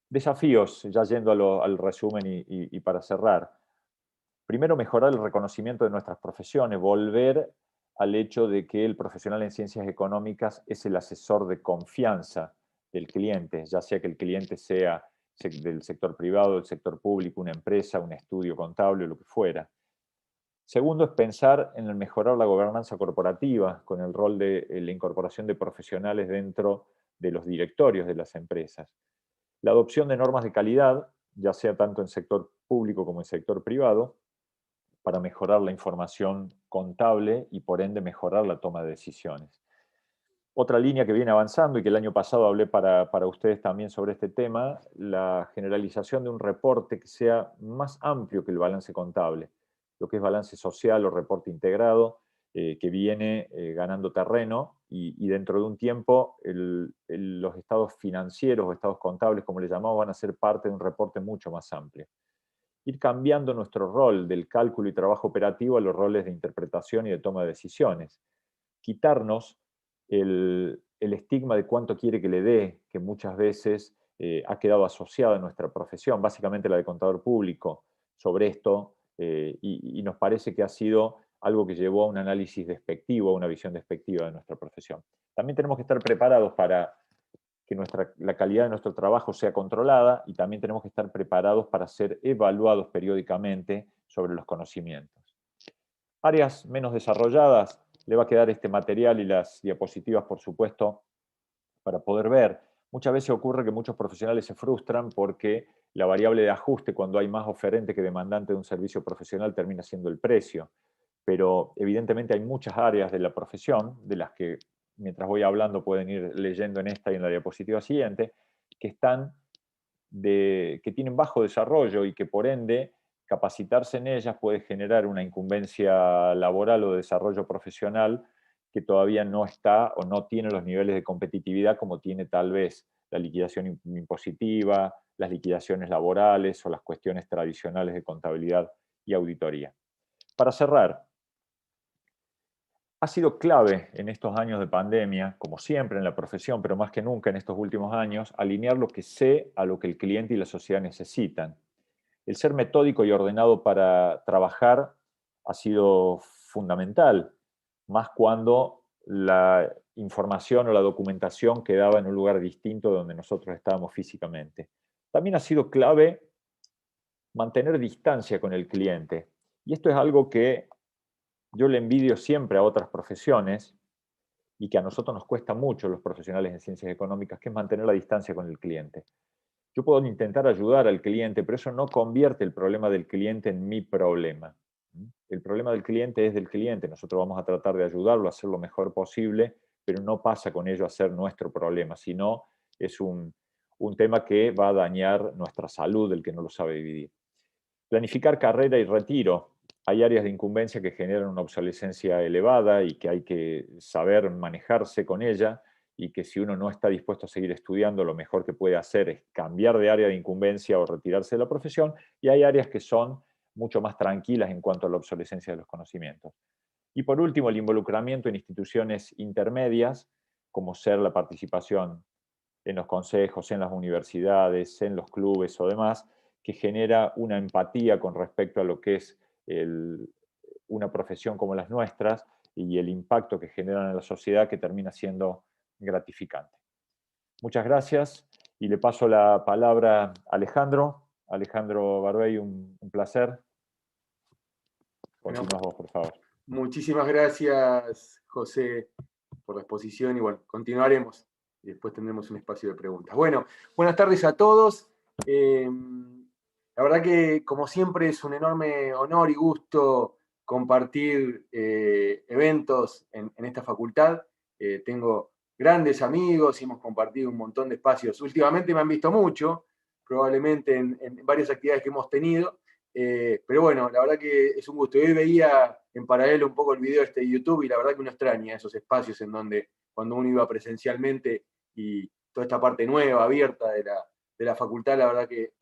Desafíos, ya yendo al resumen y para cerrar. Primero, mejorar el reconocimiento de nuestras profesiones, volver al hecho de que el profesional en ciencias económicas es el asesor de confianza del cliente, ya sea que el cliente sea del sector privado, del sector público, una empresa, un estudio contable, lo que fuera. Segundo, es pensar en el mejorar la gobernanza corporativa con el rol de la incorporación de profesionales dentro de los directorios de las empresas. La adopción de normas de calidad, ya sea tanto en sector público como en sector privado, para mejorar la información contable y por ende mejorar la toma de decisiones. Otra línea que viene avanzando y que el año pasado hablé para ustedes también sobre este tema, la generalización de un reporte que sea más amplio que el balance contable, lo que es balance social o reporte integrado, que viene ganando terreno y dentro de un tiempo los estados financieros o estados contables, como le llamamos, van a ser parte de un reporte mucho más amplio. Ir cambiando nuestro rol del cálculo y trabajo operativo a los roles de interpretación y de toma de decisiones. Quitarnos el estigma de cuánto quiere que le dé, que muchas veces ha quedado asociado a nuestra profesión, básicamente la de contador público, sobre esto, y nos parece que ha sido algo que llevó a un análisis despectivo, a una visión despectiva de nuestra profesión. También tenemos que estar preparados para que la calidad de nuestro trabajo sea controlada y también tenemos que estar preparados para ser evaluados periódicamente sobre los conocimientos. Áreas menos desarrolladas, le va a quedar este material y las diapositivas, por supuesto, para poder ver. Muchas veces ocurre que muchos profesionales se frustran porque la variable de ajuste cuando hay más oferente que demandante de un servicio profesional termina siendo el precio. Pero evidentemente hay muchas áreas de la profesión, de las que mientras voy hablando pueden ir leyendo en esta y en la diapositiva siguiente, que tienen bajo desarrollo y que por ende capacitarse en ellas puede generar una incumbencia laboral o de desarrollo profesional que todavía no está o no tiene los niveles de competitividad como tiene tal vez la liquidación impositiva, las liquidaciones laborales o las cuestiones tradicionales de contabilidad y auditoría. Para cerrar, ha sido clave en estos años de pandemia, como siempre en la profesión, pero más que nunca en estos últimos años, alinear lo que sé a lo que el cliente y la sociedad necesitan. El ser metódico y ordenado para trabajar ha sido fundamental, más cuando la información o la documentación quedaba en un lugar distinto de donde nosotros estábamos físicamente. También ha sido clave mantener distancia con el cliente. Y esto es algo que yo le envidio siempre a otras profesiones, y que a nosotros nos cuesta mucho, los profesionales en ciencias económicas, que es mantener la distancia con el cliente. Yo puedo intentar ayudar al cliente, pero eso no convierte el problema del cliente en mi problema. El problema del cliente es del cliente. Nosotros vamos a tratar de ayudarlo a hacer lo mejor posible, pero no pasa con ello a ser nuestro problema, sino es un tema que va a dañar nuestra salud, el que no lo sabe dividir. Planificar carrera y retiro. Hay áreas de incumbencia que generan una obsolescencia elevada y que hay que saber manejarse con ella, y que si uno no está dispuesto a seguir estudiando, lo mejor que puede hacer es cambiar de área de incumbencia o retirarse de la profesión, y hay áreas que son mucho más tranquilas en cuanto a la obsolescencia de los conocimientos. Y por último, el involucramiento en instituciones intermedias, como ser la participación en los consejos, en las universidades, en los clubes o demás, que genera una empatía con respecto a lo que es una profesión como las nuestras y el impacto que generan en la sociedad, que termina siendo gratificante. Muchas gracias y le paso la palabra a Alejandro. Alejandro Barbey, un placer. Continúa vos, por favor. Muchísimas gracias, José, por la exposición, y bueno, continuaremos y después tendremos un espacio de preguntas. Bueno, buenas tardes a todos. La verdad que, como siempre, es un enorme honor y gusto compartir eventos en esta facultad. Tengo grandes amigos y hemos compartido un montón de espacios. Últimamente me han visto mucho, probablemente en varias actividades que hemos tenido, pero bueno, la verdad que es un gusto. Hoy veía en paralelo un poco el video de YouTube y la verdad que uno extraña esos espacios en donde cuando uno iba presencialmente y toda esta parte nueva, abierta de la facultad, la verdad que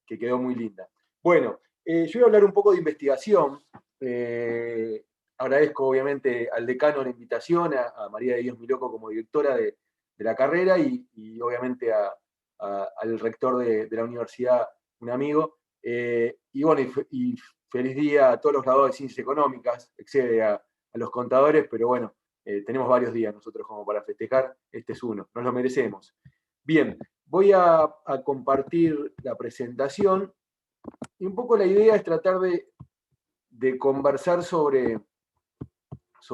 quedó muy linda. Bueno, yo voy a hablar un poco de investigación. Agradezco obviamente al decano la invitación, a María de Dios Miloco como directora de la carrera y obviamente al rector de la universidad, un amigo. Y bueno, y feliz día a todos los graduados de Ciencias Económicas, excede a los contadores, pero bueno, tenemos varios días nosotros como para festejar, este es uno, nos lo merecemos. Bien, voy a compartir la presentación y un poco la idea es tratar de conversar sobre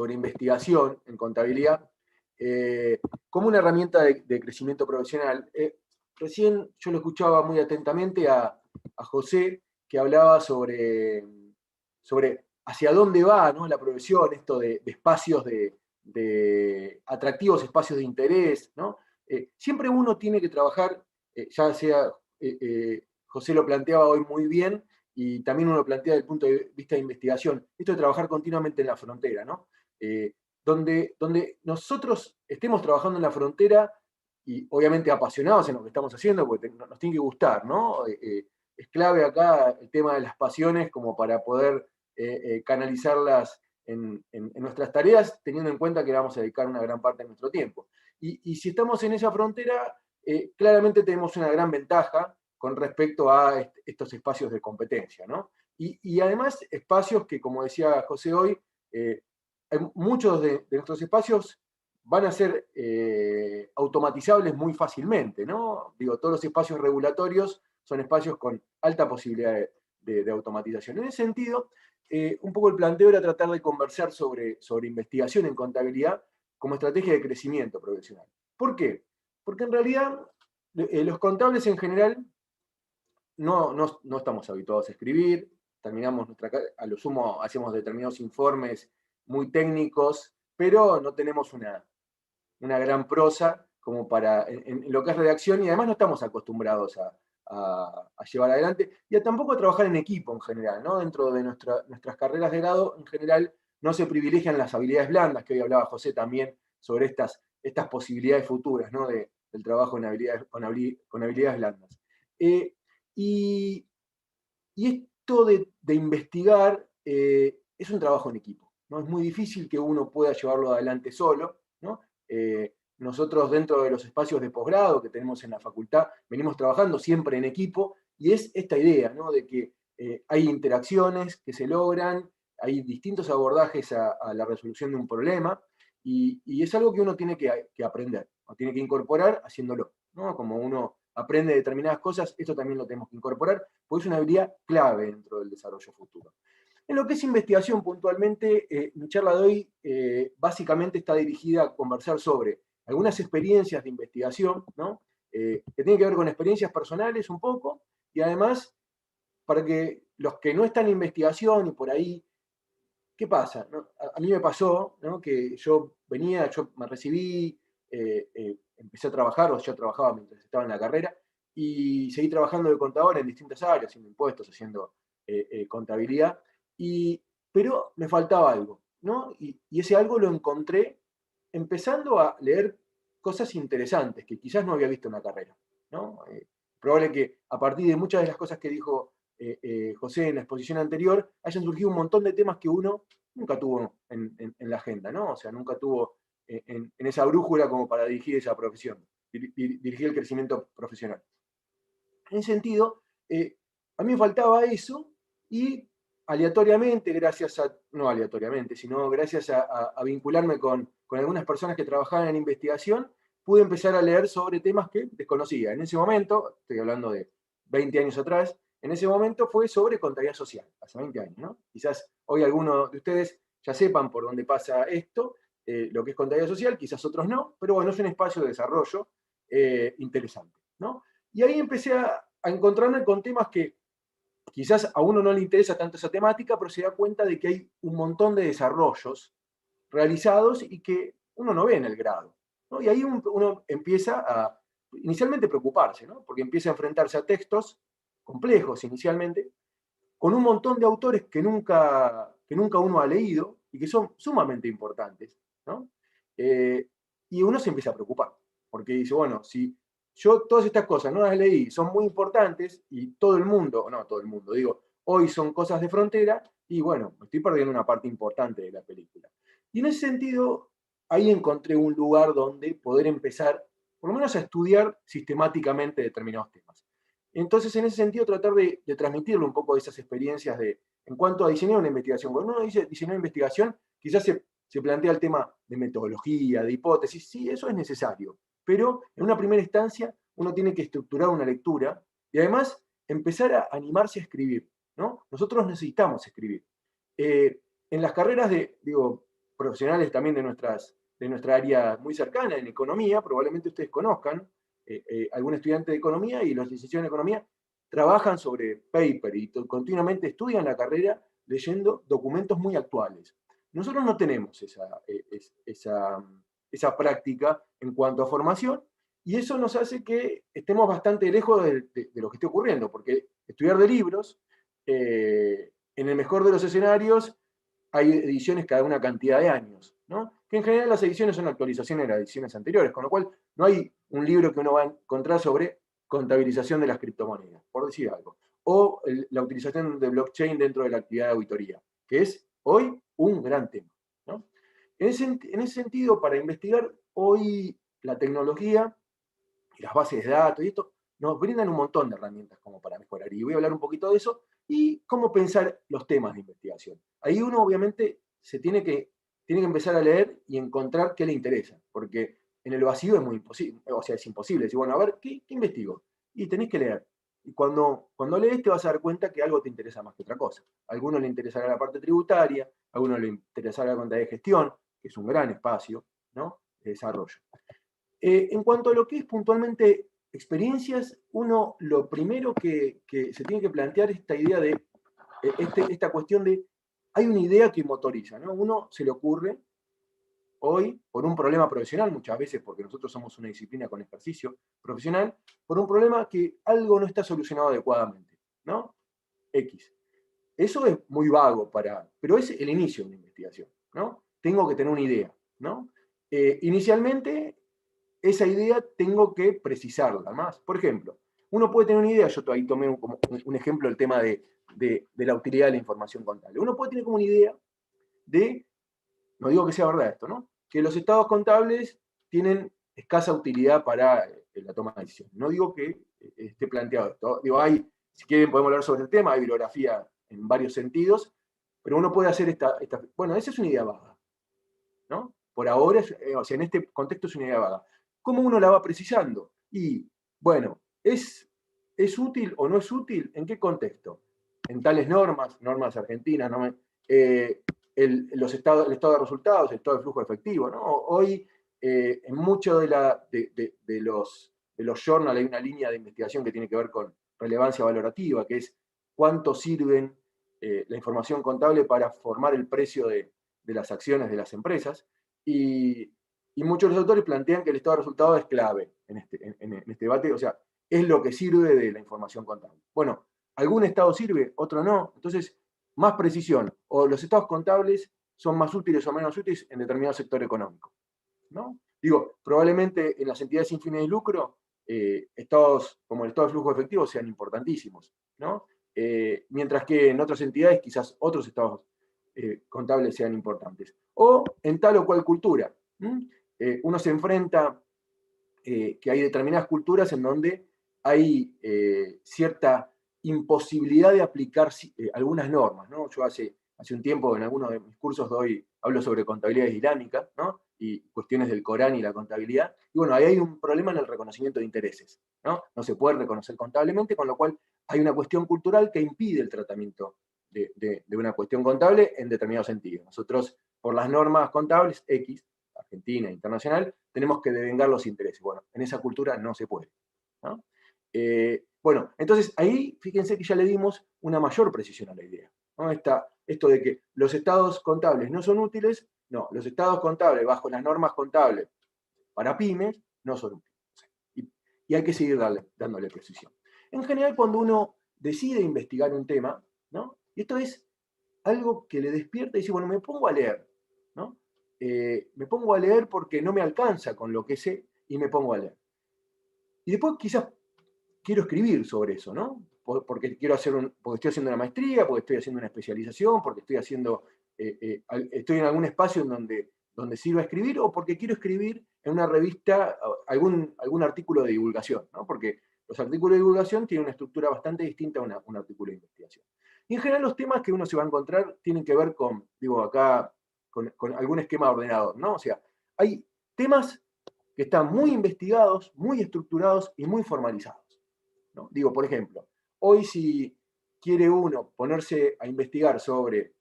investigación en contabilidad como una herramienta de crecimiento profesional. Recién yo lo escuchaba muy atentamente a José, que hablaba sobre hacia dónde va, ¿no?, la profesión, esto de espacios de atractivos, espacios de interés, ¿no? Siempre uno tiene que trabajar, ya sea, José lo planteaba hoy muy bien, y también uno lo plantea desde el punto de vista de investigación, esto de trabajar continuamente en la frontera, ¿no? Donde nosotros estemos trabajando en la frontera y obviamente apasionados en lo que estamos haciendo, porque nos tiene que gustar, ¿no? Es clave acá el tema de las pasiones como para poder canalizarlas en nuestras tareas, teniendo en cuenta que vamos a dedicar una gran parte de nuestro tiempo. Y si estamos en esa frontera, claramente tenemos una gran ventaja con respecto a estos espacios de competencia, ¿no? Y además espacios que, como decía José hoy, muchos de nuestros espacios van a ser automatizables muy fácilmente, ¿no? Digo, todos los espacios regulatorios son espacios con alta posibilidad de automatización. En ese sentido, un poco el planteo era tratar de conversar sobre investigación en contabilidad como estrategia de crecimiento profesional. ¿Por qué? Porque en realidad los contables en general no estamos habituados a escribir, terminamos a lo sumo hacemos determinados informes muy técnicos, pero no tenemos una gran prosa como para en lo que es redacción, y además no estamos acostumbrados a llevar adelante, y tampoco a trabajar en equipo en general, ¿no? Dentro de nuestras carreras de grado, en general, no se privilegian las habilidades blandas, que hoy hablaba José también sobre estas posibilidades futuras, ¿no?, del trabajo con habilidades blandas. Y esto de investigar es un trabajo en equipo, ¿no? Es muy difícil que uno pueda llevarlo adelante solo, ¿no? Nosotros dentro de los espacios de posgrado que tenemos en la facultad venimos trabajando siempre en equipo, y es esta idea, ¿no?, de que hay interacciones que se logran, hay distintos abordajes a la resolución de un problema, y es algo que uno tiene que aprender, o tiene que incorporar haciéndolo, ¿no? Como uno aprende determinadas cosas, esto también lo tenemos que incorporar, porque es una habilidad clave dentro del desarrollo futuro. En lo que es investigación puntualmente, mi charla de hoy básicamente está dirigida a conversar sobre algunas experiencias de investigación, ¿no? Que tienen que ver con experiencias personales un poco, y además para que los que no están en investigación y por ahí, ¿qué pasa? ¿No? A mí me pasó, ¿no?, que yo me recibí, empecé a trabajar, o yo trabajaba mientras estaba en la carrera, y seguí trabajando de contador en distintas áreas, haciendo impuestos, haciendo contabilidad, pero me faltaba algo, ¿no? Y ese algo lo encontré empezando a leer cosas interesantes que quizás no había visto en la carrera, ¿no? Probable que a partir de muchas de las cosas que dijo José en la exposición anterior, hayan surgido un montón de temas que uno nunca tuvo en la agenda, ¿no? O sea, nunca tuvo en esa brújula como para dirigir esa profesión, dirigir el crecimiento profesional. En ese sentido, a mí me faltaba eso, y aleatoriamente, no aleatoriamente, sino gracias a vincularme con algunas personas que trabajaban en investigación, pude empezar a leer sobre temas que desconocía. En ese momento, estoy hablando de 20 años atrás, en ese momento fue sobre contabilidad social, hace 20 años, ¿no? Quizás hoy algunos de ustedes ya sepan por dónde pasa esto, lo que es contabilidad social, quizás otros no, pero bueno, es un espacio de desarrollo interesante, ¿no? Y ahí empecé a encontrarme con temas que quizás a uno no le interesa tanto esa temática, pero se da cuenta de que hay un montón de desarrollos realizados y que uno no ve en el grado, ¿no? Y ahí uno empieza a inicialmente preocuparse, ¿no? Porque empieza a enfrentarse a textos complejos inicialmente, con un montón de autores que nunca uno ha leído y que son sumamente importantes, ¿no? Y uno se empieza a preocupar, porque dice, bueno, si yo todas estas cosas no las leí, son muy importantes, y todo el mundo, digo, hoy son cosas de frontera, y bueno, me estoy perdiendo una parte importante de la película. Y en ese sentido, ahí encontré un lugar donde poder empezar, por lo menos a estudiar sistemáticamente determinados temas. Entonces, en ese sentido, tratar de transmitirle un poco de esas experiencias en cuanto a diseñar una investigación. Cuando uno dice diseñar investigación, quizás se plantea el tema de metodología, de hipótesis, sí, eso es necesario, pero en una primera instancia uno tiene que estructurar una lectura y además empezar a animarse a escribir, ¿no? Nosotros necesitamos escribir. En las carreras profesionales también de nuestra área muy cercana, en economía, probablemente ustedes conozcan, algún estudiante de economía y los licenciados en economía trabajan sobre paper y continuamente estudian la carrera leyendo documentos muy actuales. Nosotros no tenemos esa práctica en cuanto a formación, y eso nos hace que estemos bastante lejos de lo que esté ocurriendo, porque estudiar de libros, en el mejor de los escenarios, hay ediciones cada una cantidad de años, ¿no? Que en general las ediciones son actualizaciones de las ediciones anteriores, con lo cual no hay un libro que uno va a encontrar sobre contabilización de las criptomonedas, por decir algo, o la utilización de blockchain dentro de la actividad de auditoría, que es hoy un gran tema, ¿no? En ese sentido, para investigar, hoy la tecnología y las bases de datos y esto nos brindan un montón de herramientas como para mejorar, y voy a hablar un poquito de eso y cómo pensar los temas de investigación. Ahí uno obviamente tiene que empezar a leer y encontrar qué le interesa, porque en el vacío es muy imposible, o sea, es imposible decir, bueno, a ver, ¿qué investigo? Y tenés que leer. Y cuando lees te vas a dar cuenta que algo te interesa más que otra cosa. A algunos le interesará la parte tributaria, a algunos le interesará la contabilidad de gestión, que es un gran espacio, ¿no?, de desarrollo. En cuanto a lo que es puntualmente experiencias, uno lo primero que se tiene que plantear es esta idea de, esta cuestión de, hay una idea que motoriza, ¿no? Uno se le ocurre hoy, por un problema profesional, muchas veces porque nosotros somos una disciplina con ejercicio profesional, por un problema que algo no está solucionado adecuadamente, ¿no? X. Eso es muy vago pero es el inicio de una investigación, ¿no? Tengo que tener una idea, ¿no? Inicialmente, esa idea tengo que precisarla más. Por ejemplo, uno puede tener una idea, yo ahí tomé como un ejemplo el tema de la utilidad de la información contable. Uno puede tener como una idea de, no digo que sea verdad esto, ¿no?, que los estados contables tienen escasa utilidad para la toma de decisiones. No digo que esté planteado esto. Digo, si quieren podemos hablar sobre el tema, hay bibliografía en varios sentidos, pero uno puede hacer bueno, esa es una idea vaga, ¿no? Por ahora, o sea, en este contexto es una idea vaga. ¿Cómo uno la va precisando? Y, bueno, ¿es útil o no es útil? ¿En qué contexto? en tales normas argentinas, el estado de resultados, el estado de flujo efectivo, ¿no? Hoy, en muchos de los journals hay una línea de investigación que tiene que ver con relevancia valorativa, que es cuánto sirven la información contable para formar el precio de las acciones de las empresas, y muchos de los autores plantean que el estado de resultados es clave en este debate, o sea, es lo que sirve de la información contable. Bueno, algún estado sirve, otro no, entonces más precisión, o los estados contables son más útiles o menos útiles en determinado sector económico, ¿no? Digo, probablemente en las entidades sin fines de lucro, estados como el estado de flujo efectivo sean importantísimos, ¿no? Mientras que en otras entidades quizás otros estados contables sean importantes. O en tal o cual cultura. Uno se enfrenta que hay determinadas culturas en donde hay cierta imposibilidad de aplicar algunas normas, ¿no? Yo hace un tiempo en algunos de mis cursos hablo sobre contabilidad islámica, ¿no? Y cuestiones del Corán y la contabilidad. Y bueno, ahí hay un problema en el reconocimiento de intereses, ¿no? No se puede reconocer contablemente, con lo cual hay una cuestión cultural que impide el tratamiento de una cuestión contable en determinado sentido. Nosotros, por las normas contables X, Argentina, internacional, tenemos que devengar los intereses. Bueno, en esa cultura no se puede, ¿no? Bueno, entonces ahí fíjense que ya le dimos una mayor precisión a la idea, ¿no? Esto de que los estados contables no son útiles, no, los estados contables bajo las normas contables para pymes no son útiles. Y hay que seguir dándole precisión. En general, cuando uno decide investigar un tema, ¿no? Y esto es algo que le despierta y dice, bueno, me pongo a leer, ¿no? Me pongo a leer porque no me alcanza con lo que sé y me pongo a leer. Y después quizás quiero escribir sobre eso, ¿no? Porque estoy haciendo una maestría, porque estoy haciendo una especialización, porque estoy en algún espacio en donde sirva escribir, o porque quiero escribir en una revista algún artículo de divulgación, ¿no? Porque los artículos de divulgación tienen una estructura bastante distinta a un artículo de investigación. Y en general los temas que uno se va a encontrar tienen que ver con algún esquema de ordenador, ¿no? O sea, hay temas que están muy investigados, muy estructurados y muy formalizados, ¿no? Digo, por ejemplo, hoy si quiere uno ponerse a investigar sobre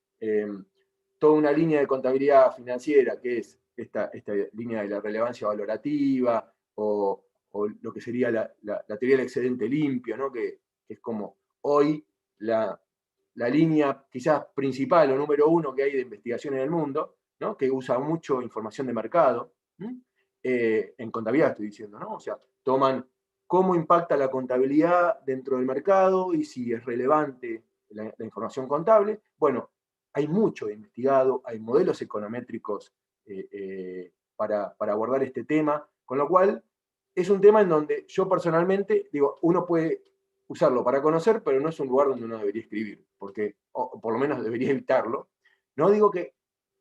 toda una línea de contabilidad financiera, que es esta línea de la relevancia valorativa, o lo que sería la teoría del excedente limpio, ¿no? Que es como hoy la línea quizás principal o número uno que hay de investigación en el mundo, ¿no? Que usa mucho información de mercado, en contabilidad estoy diciendo, ¿no? O sea, toman cómo impacta la contabilidad dentro del mercado y si es relevante la información contable. Bueno, hay mucho investigado, hay modelos econométricos para abordar este tema, con lo cual es un tema en donde yo personalmente, digo, uno puede usarlo para conocer, pero no es un lugar donde uno debería escribir, o por lo menos debería evitarlo. No digo que,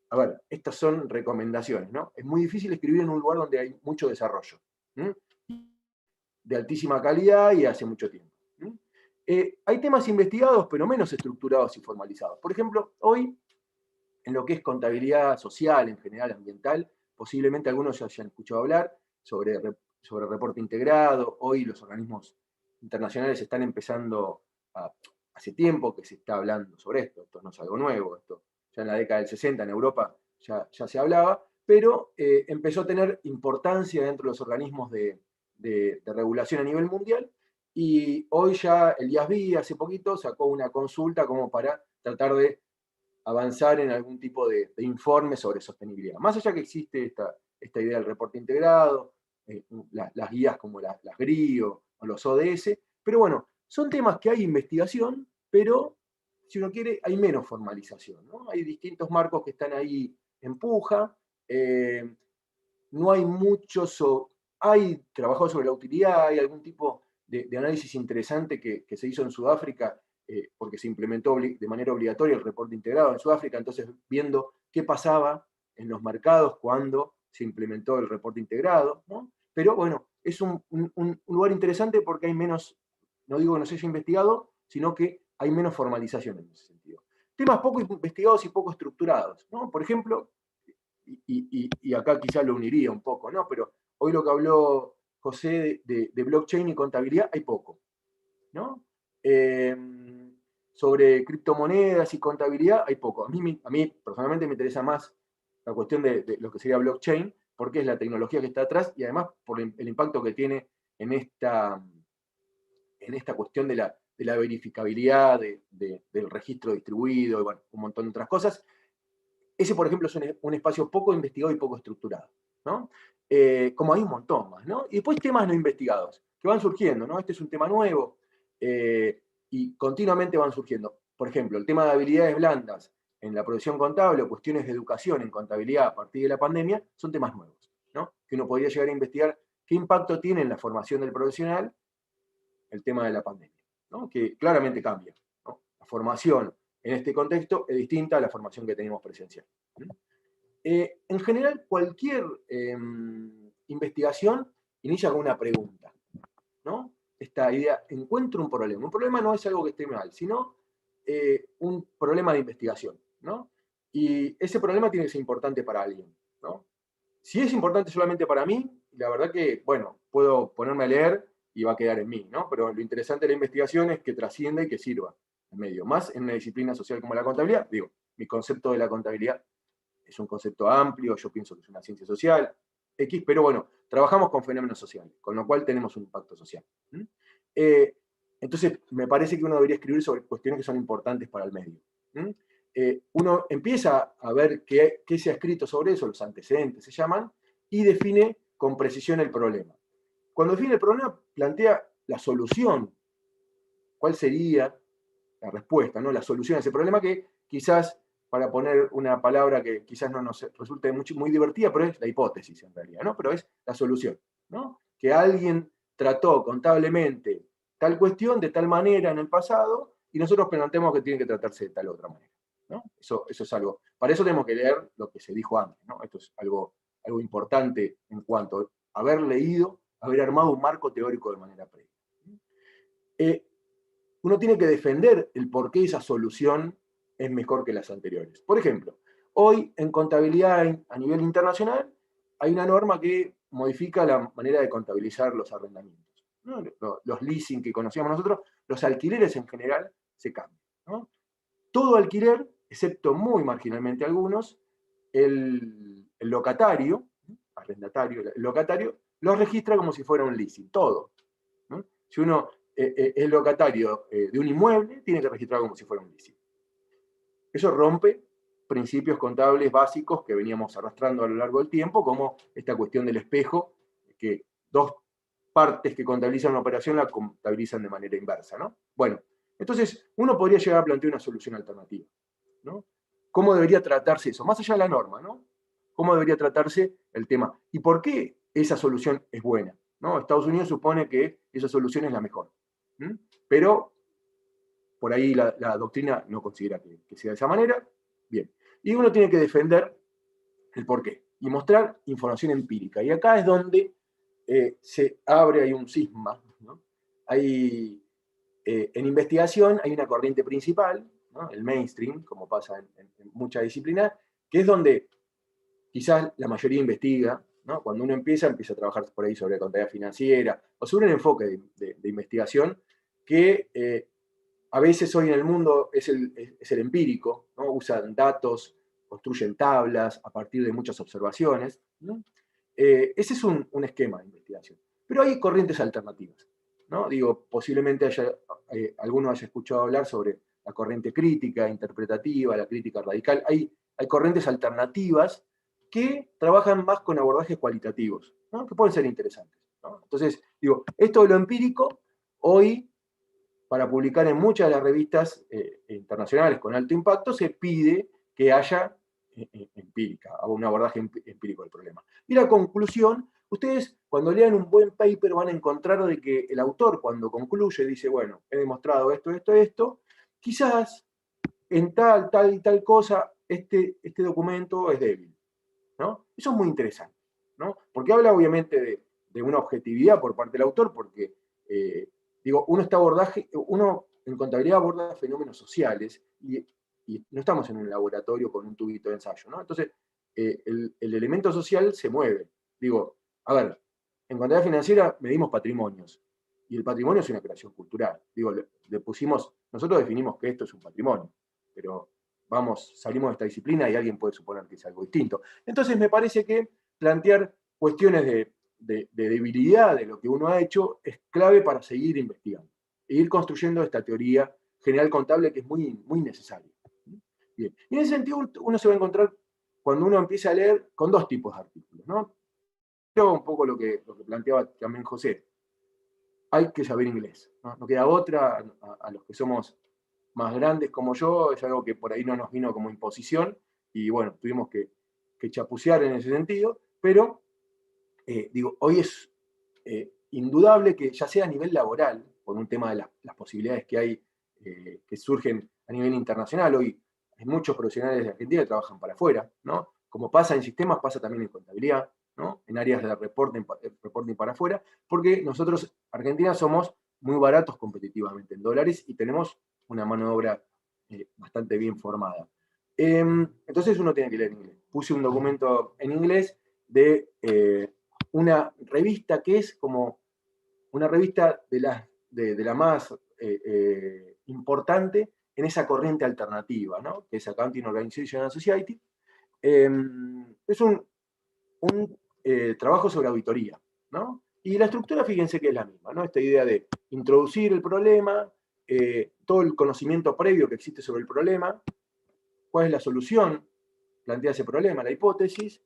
a ver, estas son recomendaciones, ¿no? Es muy difícil escribir en un lugar donde hay mucho desarrollo, de altísima calidad y hace mucho tiempo. Hay temas investigados, pero menos estructurados y formalizados. Por ejemplo, hoy, en lo que es contabilidad social, en general ambiental, posiblemente algunos ya hayan escuchado hablar sobre reporte integrado. Hoy los organismos internacionales están empezando, hace tiempo que se está hablando sobre esto no es algo nuevo, esto ya en la década del 60 en Europa ya se hablaba, pero empezó a tener importancia dentro de los organismos de regulación a nivel mundial, y hoy ya el IASB hace poquito sacó una consulta como para tratar de avanzar en algún tipo de informe sobre sostenibilidad. Más allá que existe esta idea del reporte integrado, las guías como las GRI o los ODS, pero bueno, son temas que hay investigación, pero si uno quiere, hay menos formalización, ¿no? Hay distintos marcos que están ahí en puja, no hay hay trabajado sobre la utilidad, hay algún tipo de análisis interesante que se hizo en Sudáfrica, porque se implementó de manera obligatoria el reporte integrado en Sudáfrica, entonces viendo qué pasaba en los mercados cuando se implementó el reporte integrado, ¿no? Pero bueno, es un lugar interesante porque hay menos, no digo que no se haya investigado, sino que hay menos formalización en ese sentido. Temas poco investigados y poco estructurados, ¿no? Por ejemplo, y acá quizá lo uniría un poco, ¿no? Pero hoy lo que habló José de blockchain y contabilidad, hay poco, ¿no? sobre criptomonedas y contabilidad hay poco. A mí personalmente me interesa más la cuestión de lo que sería blockchain, porque es la tecnología que está atrás y además por el impacto que tiene en esta cuestión de la verificabilidad, del registro distribuido, y bueno, un montón de otras cosas. Ese, por ejemplo, es un espacio poco investigado y poco estructurado, ¿no? Como hay un montón más, ¿no? Y después temas no investigados, que van surgiendo, ¿no? Este es un tema nuevo, y continuamente van surgiendo. Por ejemplo, el tema de habilidades blandas en la profesión contable o cuestiones de educación en contabilidad a partir de la pandemia son temas nuevos, ¿no? Que uno podría llegar a investigar qué impacto tiene en la formación del profesional el tema de la pandemia, ¿no? Que claramente cambia, ¿no? La formación en este contexto es distinta a la formación que teníamos presencial. En general, cualquier investigación inicia con una pregunta, ¿no? Esta idea, encuentro un problema. Un problema no es algo que esté mal, sino un problema de investigación, ¿no? Y ese problema tiene que ser importante para alguien, ¿no? Si es importante solamente para mí, la verdad que, bueno, puedo ponerme a leer y va a quedar en mí, ¿no? Pero lo interesante de la investigación es que trascienda y que sirva en medio. Más en una disciplina social como la contabilidad. Digo, mi concepto de la contabilidad es un concepto amplio, yo pienso que es una ciencia social, X, pero bueno, trabajamos con fenómenos sociales, con lo cual tenemos un impacto social. Entonces, me parece que uno debería escribir sobre cuestiones que son importantes para el medio. Uno empieza a ver qué se ha escrito sobre eso, los antecedentes se llaman, y define con precisión el problema. Cuando define el problema, plantea la solución. ¿Cuál sería la respuesta, ¿no? La solución a ese problema que quizás, para poner una palabra que quizás no nos resulte muy divertida, pero es la hipótesis en realidad, ¿no? Pero es la solución, ¿no? Que alguien trató contablemente tal cuestión de tal manera en el pasado y nosotros planteamos que tiene que tratarse de tal otra manera, ¿no? Eso es algo. Para eso tenemos que leer lo que se dijo antes, ¿no? Esto es algo importante en cuanto a haber leído, haber armado un marco teórico de manera previa. Uno tiene que defender el por qué esa solución es mejor que las anteriores. Por ejemplo, hoy en contabilidad a nivel internacional hay una norma que modifica la manera de contabilizar los arrendamientos, ¿no? Los leasing que conocíamos nosotros, los alquileres en general se cambian, ¿no? Todo alquiler, excepto muy marginalmente algunos, el locatario, arrendatario, el locatario, lo registra como si fuera un leasing, todo, ¿no? Si uno es locatario de un inmueble, tiene que registrar como si fuera un leasing. Eso rompe principios contables básicos que veníamos arrastrando a lo largo del tiempo, como esta cuestión del espejo, que dos partes que contabilizan una operación la contabilizan de manera inversa, ¿no? Bueno, entonces uno podría llegar a plantear una solución alternativa, ¿no? ¿Cómo debería tratarse eso? Más allá de la norma, ¿no? ¿Cómo debería tratarse el tema? ¿Y por qué esa solución es buena? ¿No? Estados Unidos supone que esa solución es la mejor. Pero por ahí la doctrina no considera que sea de esa manera. Bien. Y uno tiene que defender el porqué y mostrar información empírica. Y acá es donde se abre, hay un cisma, ¿no? En investigación hay una corriente principal, ¿no? El mainstream, como pasa en muchas disciplinas, que es donde quizás la mayoría investiga, ¿no? Cuando uno empieza a trabajar por ahí sobre contabilidad financiera o sobre un enfoque de investigación que a veces hoy en el mundo es el empírico, ¿no? Usan datos, construyen tablas a partir de muchas observaciones, ¿no? Ese es un esquema de investigación. Pero hay corrientes alternativas, ¿no? Digo, posiblemente alguno haya escuchado hablar sobre la corriente crítica, interpretativa, la crítica radical. Hay corrientes alternativas que trabajan más con abordajes cualitativos, ¿no? Que pueden ser interesantes, ¿no? Entonces, digo, esto de lo empírico, hoy, para publicar en muchas de las revistas internacionales con alto impacto, se pide que haya un abordaje empírico del problema. Y la conclusión, ustedes cuando lean un buen paper van a encontrar de que el autor cuando concluye dice, bueno, he demostrado esto, quizás en tal y tal cosa este documento es débil, ¿no? Eso es muy interesante, ¿no? Porque habla obviamente de una objetividad por parte del autor, porque uno en contabilidad aborda fenómenos sociales y no estamos en un laboratorio con un tubito de ensayo, ¿no? Entonces, el elemento social se mueve. Digo, a ver, en contabilidad financiera medimos patrimonios y el patrimonio es una creación cultural. Digo, le pusimos Nosotros definimos que esto es un patrimonio, pero salimos de esta disciplina y alguien puede suponer que es algo distinto. Entonces me parece que plantear cuestiones de debilidad de lo que uno ha hecho es clave para seguir investigando e ir construyendo esta teoría general contable que es muy, muy necesaria. Bien. Y en ese sentido uno se va a encontrar, cuando uno empieza a leer, con dos tipos de artículos, ¿no? Pero un poco lo que planteaba también José. Hay que saber inglés, ¿no? No queda otra, a los que somos más grandes como yo, es algo que por ahí no nos vino como imposición, y bueno, tuvimos que chapucear en ese sentido, pero digo, hoy es indudable que ya sea a nivel laboral, por un tema de las posibilidades que hay, que surgen a nivel internacional, hoy hay muchos profesionales de Argentina que trabajan para afuera, ¿no? Como pasa en sistemas, pasa también en contabilidad, ¿no? En áreas de reporting para afuera, porque nosotros, Argentina, somos muy baratos competitivamente en dólares y tenemos una mano de obra bastante bien formada. Entonces uno tiene que leer inglés. Puse un documento en inglés de una revista que es como una revista de la más importante en esa corriente alternativa, ¿no? Que es Accounting Organizational Society. Es un trabajo sobre auditoría, ¿no? Y la estructura, fíjense que es la misma, ¿no? Esta idea de introducir el problema, todo el conocimiento previo que existe sobre el problema, cuál es la solución, plantea ese problema, la hipótesis,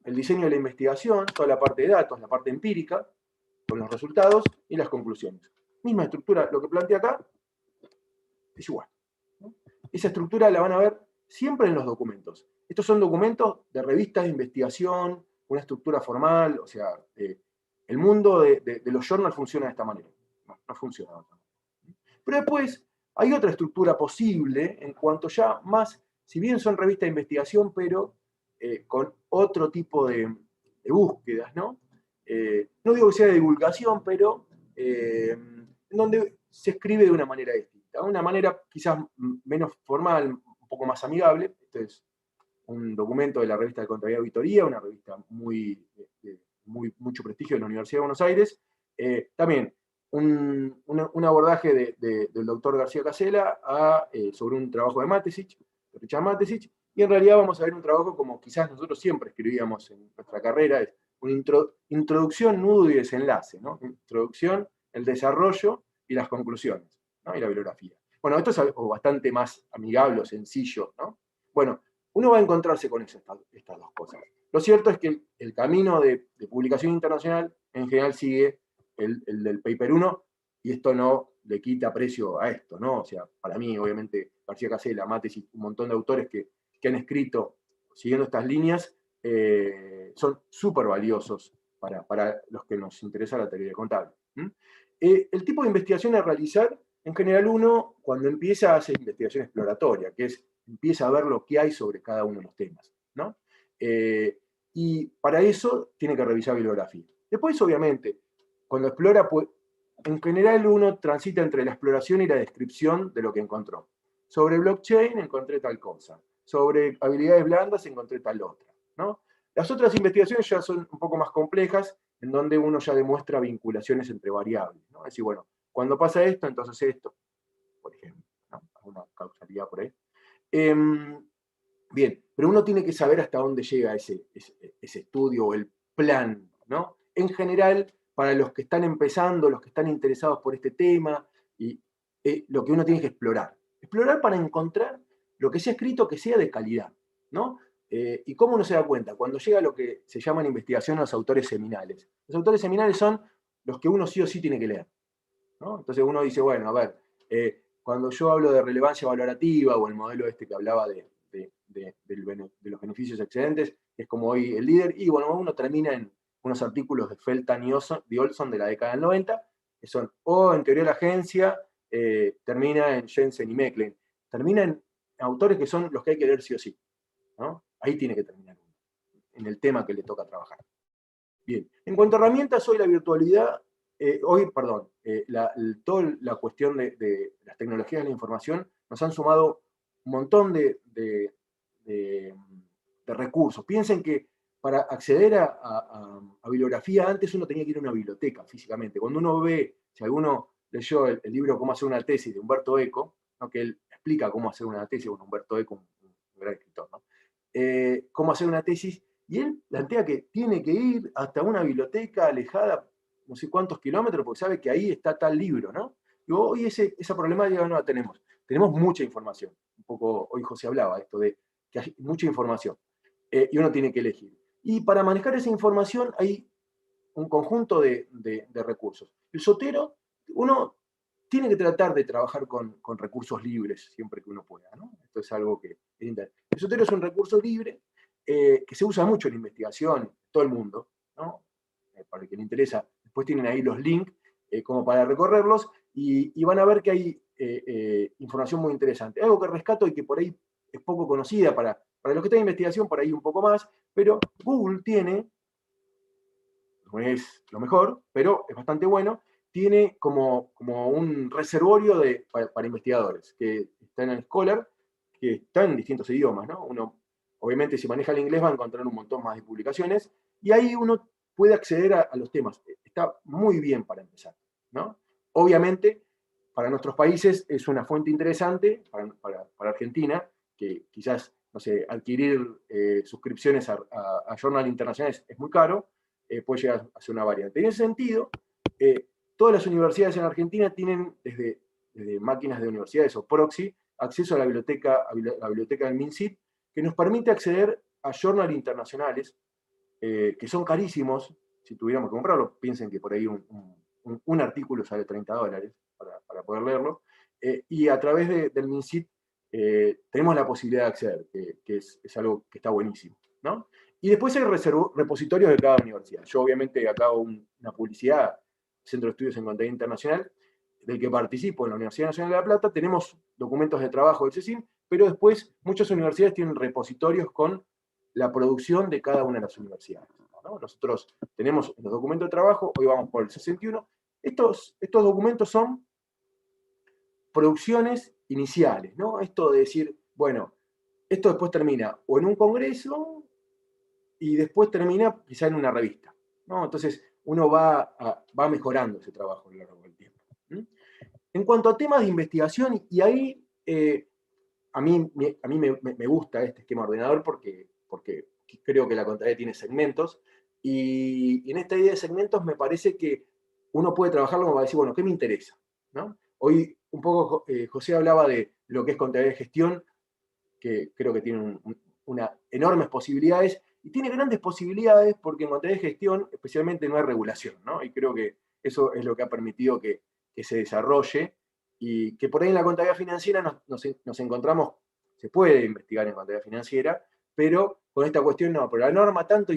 el diseño de la investigación, toda la parte de datos, la parte empírica, con los resultados y las conclusiones. Misma estructura, lo que plantea acá es igual, ¿no? Esa estructura la van a ver siempre en los documentos. Estos son documentos de revistas de investigación, una estructura formal, o sea, el mundo de los journals funciona de esta manera. No funciona de otra manera. Pero después hay otra estructura posible en cuanto ya más, si bien son revistas de investigación, pero con otro tipo de búsquedas, ¿no? No digo que sea de divulgación, pero en donde se escribe de una manera distinta, una manera quizás menos formal, un poco más amigable. Este es un documento de la revista de Contabilidad y Auditoría, una revista mucho prestigio de la Universidad de Buenos Aires. También un abordaje del doctor García Casella sobre un trabajo de Matesic, de Richard Matesic, y en realidad vamos a ver un trabajo como quizás nosotros siempre escribíamos en nuestra carrera, es una introducción, nudo y desenlace, ¿no? Introducción, el desarrollo y las conclusiones, ¿no? Y la bibliografía. Bueno, esto es algo bastante más amigable o sencillo, ¿no? Bueno, uno va a encontrarse con estas dos cosas. Lo cierto es que el camino de publicación internacional en general sigue el del Paper 1, y esto no le quita precio a esto, ¿no? O sea, para mí, obviamente, García Casella, Mates y un montón de autores que han escrito siguiendo estas líneas son súper valiosos para los que nos interesa la teoría contable. El tipo de investigación a realizar, en general uno, cuando empieza a hacer investigación exploratoria, que es empieza a ver lo que hay sobre cada uno de los temas, ¿no? Y para eso tiene que revisar bibliografía. Después, obviamente, cuando explora, pues, en general uno transita entre la exploración y la descripción de lo que encontró. Sobre blockchain encontré tal cosa. Sobre habilidades blandas encontré tal otra, ¿no? Las otras investigaciones ya son un poco más complejas, en donde uno ya demuestra vinculaciones entre variables, ¿no? Es decir, bueno, cuando pasa esto, entonces esto, por ejemplo, ¿no? Alguna causalidad por ahí. Bien, pero uno tiene que saber hasta dónde llega ese estudio o el plan, ¿no? En general, para los que están empezando, los que están interesados por este tema, y lo que uno tiene que explorar. Explorar para encontrar lo que sea escrito que sea de calidad, ¿no? ¿Y cómo uno se da cuenta? Cuando llega a lo que se llama en investigación los autores seminales. Los autores seminales son los que uno sí o sí tiene que leer, ¿no? Entonces uno dice, bueno, a ver, cuando yo hablo de relevancia valorativa o el modelo este que hablaba de los beneficios excedentes, es como hoy el líder, y bueno, uno termina en unos artículos de Feltham y Olson de la década del 90, que son, en teoría de la agencia, termina en Jensen y Mecklen, termina en autores que son los que hay que leer sí o sí, ¿no? Ahí tiene que terminar uno, en el tema que le toca trabajar. Bien, en cuanto a herramientas, hoy la virtualidad, toda la cuestión de las tecnologías de la información nos han sumado un montón de recursos. Piensen que para acceder a bibliografía antes uno tenía que ir a una biblioteca físicamente. Cuando uno ve, si alguno leyó el libro Cómo hacer una tesis de Umberto Eco, ¿no? Que él explica cómo hacer una tesis, bueno, Umberto Eco, un gran escritor, ¿no? Cómo hacer una tesis, y él plantea que tiene que ir hasta una biblioteca alejada no sé cuántos kilómetros, porque sabe que ahí está tal libro, ¿no? Y hoy esa problemática no la tenemos. Tenemos mucha información. Un poco, hoy José hablaba esto de que hay mucha información, y uno tiene que elegir. Y para manejar esa información hay un conjunto de recursos. El sotero, uno tiene que tratar de trabajar con recursos libres siempre que uno pueda, ¿no? Esto es algo que es interesante. El sotero es un recurso libre que se usa mucho en investigación, en todo el mundo, ¿no? Para el que le interesa, después tienen ahí los links como para recorrerlos y van a ver que hay información muy interesante. Algo que rescato y que por ahí es poco conocida para los que están en investigación, por ahí un poco más, pero Google tiene, no es lo mejor, pero es bastante bueno, tiene como un reservorio para investigadores que están en Scholar, que están en distintos idiomas, ¿no? Uno, obviamente, si maneja el inglés va a encontrar un montón más de publicaciones, y ahí uno puede acceder a los temas. Está muy bien para empezar, ¿no? Obviamente, para nuestros países es una fuente interesante, para Argentina, que quizás, no sé, adquirir suscripciones a journal internacionales es muy caro, puede llegar a ser una variante. En ese sentido, todas las universidades en Argentina tienen, desde máquinas de universidades o proxy, acceso a la biblioteca del MinSit, que nos permite acceder a journals internacionales, que son carísimos, si tuviéramos que comprarlo. Piensen que por ahí un artículo sale $30 para poder leerlo, y a través del MinSit tenemos la posibilidad de acceder, que es algo que está buenísimo, ¿no? Y después hay repositorios de cada universidad. Yo obviamente acá hago una publicidad, Centro de Estudios en Contabilidad Internacional, del que participo en la Universidad Nacional de La Plata. Tenemos documentos de trabajo del CECIN, pero después muchas universidades tienen repositorios con la producción de cada una de las universidades, ¿no? Nosotros tenemos los documentos de trabajo, hoy vamos por el 61. Estos documentos son producciones iniciales, ¿no? Esto de decir, bueno, esto después termina o en un congreso y después termina quizá en una revista, ¿no? Entonces uno va mejorando ese trabajo a lo largo del tiempo. En cuanto a temas de investigación, y ahí a mí me gusta este esquema ordenador porque creo que la contabilidad tiene segmentos, y en esta idea de segmentos me parece que uno puede trabajarlo como para decir, bueno, ¿qué me interesa? ¿No? Hoy un poco José hablaba de lo que es contabilidad de gestión, que creo que tiene unas enormes posibilidades, y tiene grandes posibilidades porque en contabilidad de gestión especialmente no hay regulación, ¿no? Y creo que eso es lo que ha permitido que se desarrolle, y que por ahí en la contabilidad financiera nos encontramos, se puede investigar en contabilidad financiera, pero con esta cuestión no, pero la norma tanto,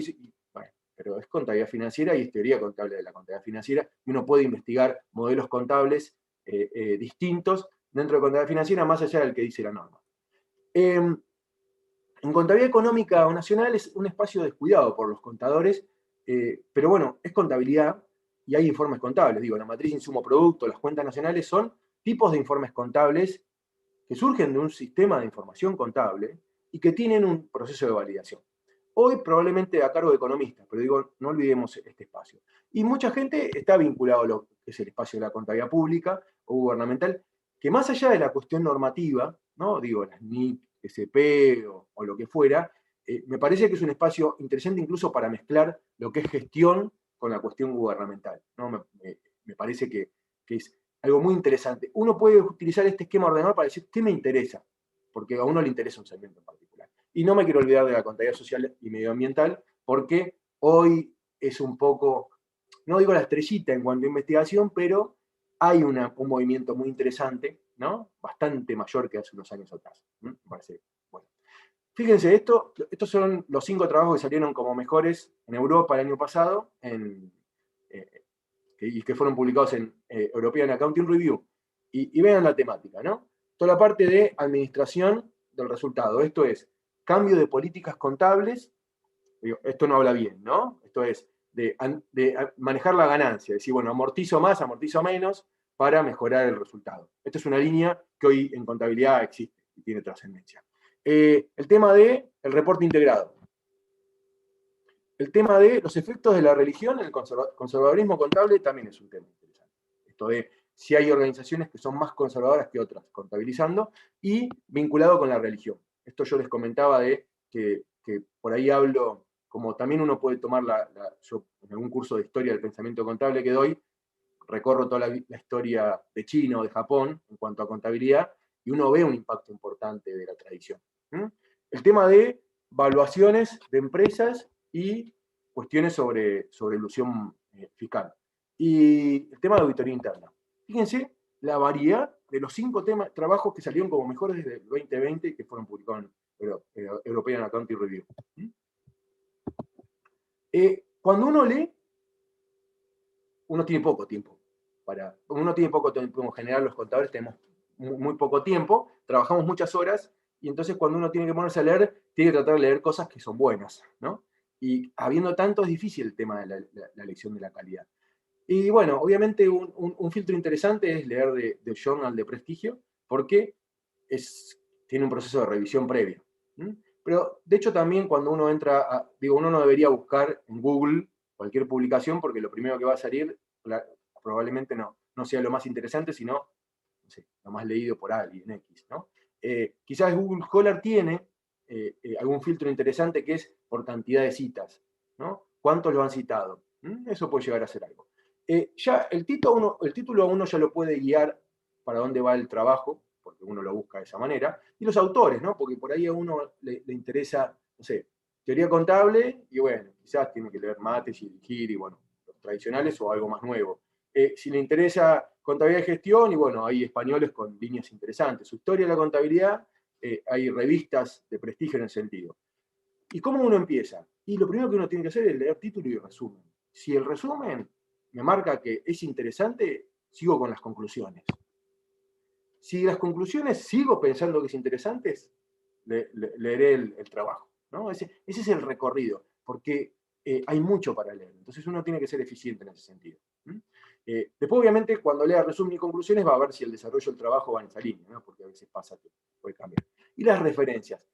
bueno, pero es contabilidad financiera y es teoría contable de la contabilidad financiera, y uno puede investigar modelos contables distintos dentro de contabilidad financiera más allá del que dice la norma. En contabilidad económica nacional es un espacio descuidado por los contadores, pero bueno, es contabilidad y hay informes contables. Digo, la matriz insumo-producto, las cuentas nacionales son tipos de informes contables que surgen de un sistema de información contable y que tienen un proceso de validación. Hoy probablemente a cargo de economistas, pero digo, no olvidemos este espacio. Y mucha gente está vinculado a lo que es el espacio de la contabilidad pública o gubernamental, que más allá de la cuestión normativa, ¿no? Digo, las NIC, SP o lo que fuera, me parece que es un espacio interesante incluso para mezclar lo que es gestión con la cuestión gubernamental, ¿no? Me parece que es algo muy interesante. Uno puede utilizar este esquema ordenador para decir, ¿qué me interesa? Porque a uno le interesa un segmento en particular. Y no me quiero olvidar de la contabilidad social y medioambiental, porque hoy es un poco, no digo la estrellita en cuanto a investigación, pero hay un movimiento muy interesante, ¿no? Bastante mayor que hace unos años atrás. Me parece, bueno. Fíjense, estos son los 5 trabajos que salieron como mejores en Europa el año pasado, y que fueron publicados en European Accounting Review. Y vean la temática, ¿no? Toda la parte de administración del resultado. Esto es cambio de políticas contables. Esto no habla bien, ¿no? Esto es de manejar la ganancia. Es decir, bueno, amortizo más, amortizo menos para mejorar el resultado. Esta es una línea que hoy en contabilidad existe y tiene trascendencia. El tema del reporte integrado. El tema de los efectos de la religión en el conservadurismo contable también es un tema interesante. Esto de si hay organizaciones que son más conservadoras que otras, contabilizando, y vinculado con la religión. Esto yo les comentaba de que por ahí hablo, como también uno puede tomar yo en algún curso de historia del pensamiento contable que doy, recorro toda la historia de China o de Japón en cuanto a contabilidad, y uno ve un impacto importante de la tradición. El tema de valuaciones de empresas y cuestiones sobre ilusión fiscal. Y el tema de auditoría interna. Fíjense la variedad de los 5 trabajos que salieron como mejores desde el 2020 que fueron publicados en European Accounting Review. Cuando uno lee, uno tiene poco tiempo. En general los contadores tenemos muy poco tiempo, trabajamos muchas horas, y entonces cuando uno tiene que ponerse a leer, tiene que tratar de leer cosas que son buenas, ¿no? Y habiendo tanto es difícil el tema de la elección de la calidad. Y bueno, obviamente un filtro interesante es leer de journal de prestigio, porque tiene un proceso de revisión previo. Pero de hecho también cuando uno entra, uno no debería buscar en Google cualquier publicación, porque lo primero que va a salir probablemente no sea lo más interesante, sino no sé, lo más leído por alguien X, ¿no? Quizás Google Scholar tiene algún filtro interesante que es por cantidad de citas, ¿no? ¿Cuántos lo han citado? Eso puede llegar a ser algo. Ya el título a uno ya lo puede guiar para dónde va el trabajo, porque uno lo busca de esa manera, y los autores, ¿no? Porque por ahí a uno le interesa, no sé, teoría contable, y bueno, quizás tiene que leer Mates y Dirigir, y bueno, los tradicionales o algo más nuevo. Si le interesa contabilidad y gestión, y bueno, hay españoles con líneas interesantes. Su historia de la contabilidad, hay revistas de prestigio en el sentido. ¿Y cómo uno empieza? Y lo primero que uno tiene que hacer es leer título y resumen. Si el resumen me marca que es interesante, sigo con las conclusiones. Si las conclusiones sigo pensando que es interesante, leeré el trabajo, ¿no? Ese es el recorrido, porque hay mucho para leer. Entonces uno tiene que ser eficiente en ese sentido. Después, obviamente, cuando lea resumen y conclusiones, va a ver si el desarrollo del trabajo va en esa línea, ¿no? Porque a veces pasa que puede cambiar. Y las referencias.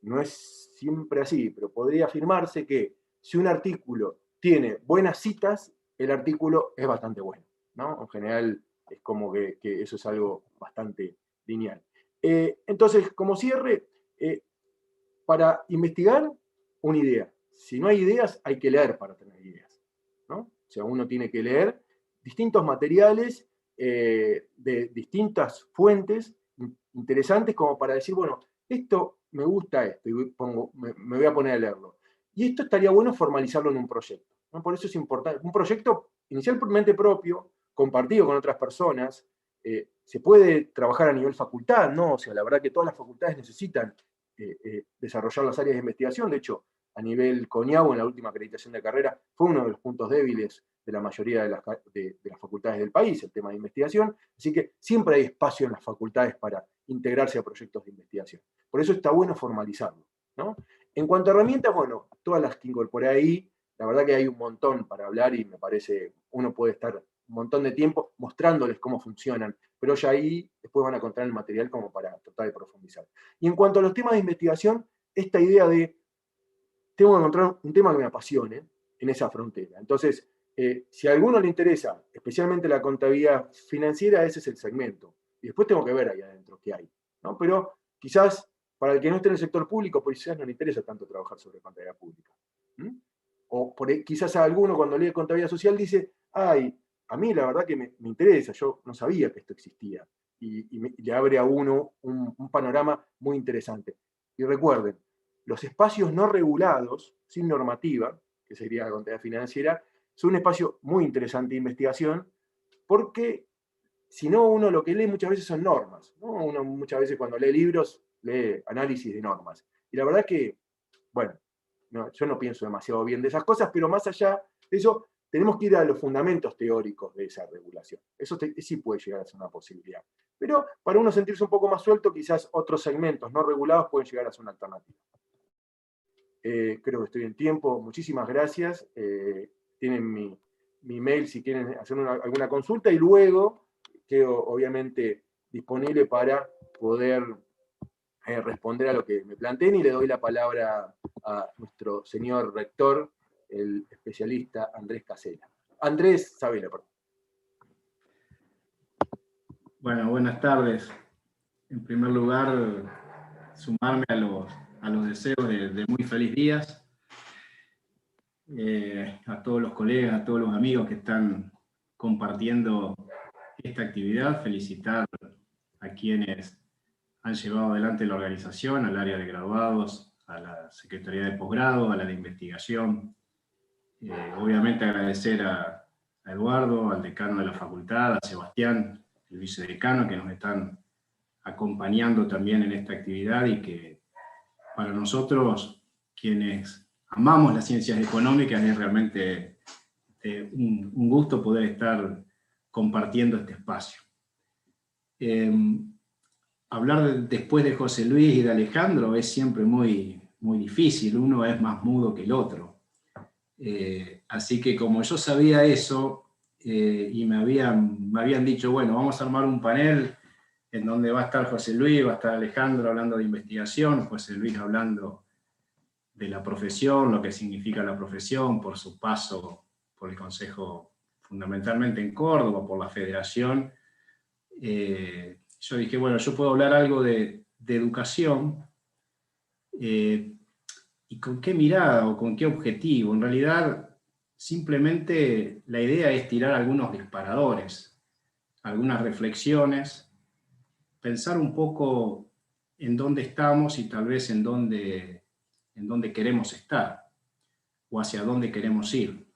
No es siempre así, pero podría afirmarse que si un artículo tiene buenas citas, el artículo es bastante bueno, ¿no? En general es como que eso es algo bastante lineal. Entonces, como cierre, para investigar, una idea. Si no hay ideas, hay que leer para tener ideas, ¿no? O sea, uno tiene que leer distintos materiales de distintas fuentes interesantes como para decir, bueno, esto me gusta esto, y me voy a poner a leerlo. Y esto estaría bueno formalizarlo en un proyecto, ¿no? Por eso es importante. Un proyecto inicialmente propio, compartido con otras personas, se puede trabajar a nivel facultad, ¿no? O sea, la verdad que todas las facultades necesitan desarrollar las áreas de investigación. De hecho, a nivel CONIAU, en la última acreditación de carrera, fue uno de los puntos débiles de la mayoría de las facultades del país, el tema de investigación. Así que siempre hay espacio en las facultades para integrarse a proyectos de investigación. Por eso está bueno formalizarlo, ¿no? En cuanto a herramientas, bueno, todas las que incorporé ahí, la verdad que hay un montón para hablar y me parece, uno puede estar un montón de tiempo mostrándoles cómo funcionan, pero ya ahí después van a encontrar el material como para tratar de profundizar. Y en cuanto a los temas de investigación, esta idea de tengo que encontrar un tema que me apasione en esa frontera. Entonces, si a alguno le interesa, especialmente la contabilidad financiera, ese es el segmento. Y después tengo que ver ahí adentro qué hay, ¿no? Pero quizás para el que no esté en el sector público, pues quizás no le interesa tanto trabajar sobre contabilidad pública. O quizás a alguno cuando lee contabilidad social dice, ay, a mí la verdad que me interesa, yo no sabía que esto existía. Y le abre a uno un panorama muy interesante. Y recuerden, los espacios no regulados, sin normativa, que sería la contabilidad financiera, son un espacio muy interesante de investigación, porque si no, uno lo que lee muchas veces son normas, ¿no? Uno muchas veces cuando lee libros, lee análisis de normas. Y la verdad que, bueno, yo no pienso demasiado bien de esas cosas, pero más allá de eso, tenemos que ir a los fundamentos teóricos de esa regulación. Eso sí puede llegar a ser una posibilidad. Pero para uno sentirse un poco más suelto, quizás otros segmentos no regulados pueden llegar a ser una alternativa. Creo que estoy en tiempo. Muchísimas gracias. Tienen mi mail si quieren hacer alguna consulta, y luego quedo obviamente disponible para poder responder a lo que me planteen, y le doy la palabra a nuestro señor rector, el especialista Andrés Sabela, perdón. Bueno, buenas tardes. En primer lugar, sumarme a los deseos de muy feliz días. A todos los colegas, a todos los amigos que están compartiendo esta actividad, felicitar a quienes han llevado adelante la organización, al área de graduados, a la Secretaría de Posgrado, a la de Investigación. Obviamente agradecer a Eduardo, al decano de la facultad, a Sebastián, el vicedecano, que nos están acompañando también en esta actividad y que para nosotros, quienes amamos las ciencias económicas, es realmente un gusto poder estar compartiendo este espacio. Hablar después de José Luis y de Alejandro es siempre muy, muy difícil, uno es más mudo que el otro. Así que como yo sabía eso, y me habían dicho, bueno, vamos a armar un panel en donde va a estar José Luis, va a estar Alejandro hablando de investigación, José Luis hablando de la profesión, lo que significa la profesión, por su paso por el Consejo, fundamentalmente en Córdoba, por la Federación. Yo dije, bueno, yo puedo hablar algo de educación, ¿y con qué mirada o con qué objetivo? En realidad, simplemente la idea es tirar algunos disparadores, algunas reflexiones, pensar un poco en dónde estamos y tal vez en dónde queremos estar, o hacia dónde queremos ir.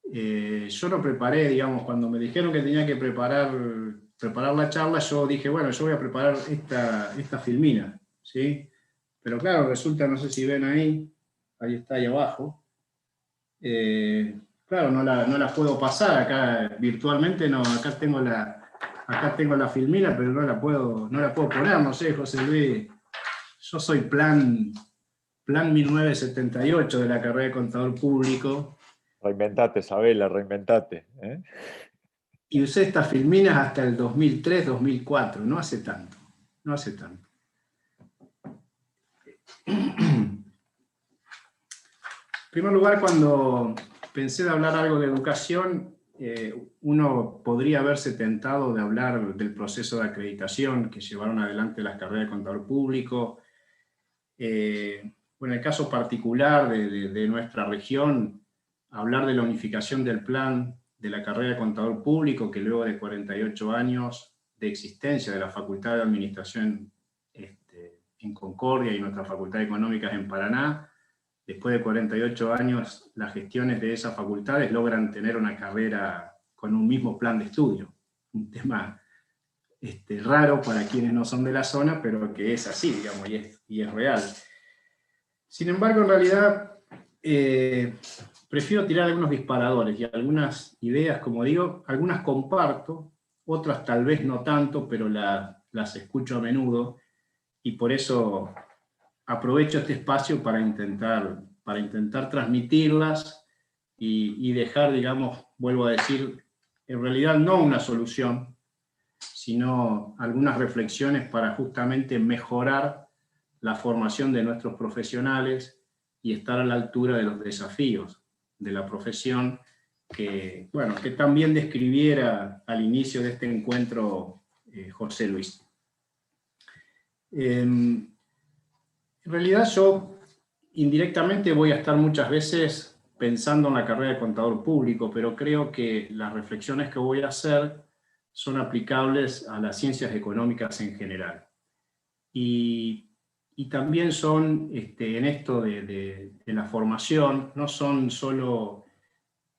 Yo lo preparé, digamos, cuando me dijeron que tenía que preparar la charla, yo dije, bueno, yo voy a preparar esta filmina, ¿sí? Pero claro, resulta, no sé si ven ahí está ahí abajo. Claro, no la puedo pasar acá virtualmente, no, acá tengo la filmina, pero no la puedo poner, no sé, José Luis. Yo soy plan 1978 de la carrera de Contador Público. Reinventate, Sabela, reinventate. Y usé estas filminas hasta el 2003, 2004, no hace tanto. En primer lugar, cuando pensé de hablar algo de educación, uno podría haberse tentado de hablar del proceso de acreditación que llevaron adelante las carreras de Contador Público. En el caso particular de nuestra región, hablar de la unificación del plan de la carrera de Contador Público, que luego de 48 años de existencia de la Facultad de Administración en Concordia y nuestra Facultad de Económicas en Paraná, después de 48 años, las gestiones de esas facultades logran tener una carrera con un mismo plan de estudio. Un tema raro para quienes no son de la zona, pero que es así, digamos, y es real. Sin embargo, en realidad, prefiero tirar algunos disparadores y algunas ideas, como digo, algunas comparto, otras tal vez no tanto, pero las escucho a menudo, y por eso aprovecho este espacio para intentar transmitirlas y dejar, digamos, vuelvo a decir, en realidad no una solución, sino algunas reflexiones para justamente mejorar la formación de nuestros profesionales y estar a la altura de los desafíos de la profesión que también describiera al inicio de este encuentro José Luis. En realidad yo indirectamente voy a estar muchas veces pensando en la carrera de Contador Público, pero creo que las reflexiones que voy a hacer son aplicables a las ciencias económicas en general. Y también son, en esto de la formación, no son solo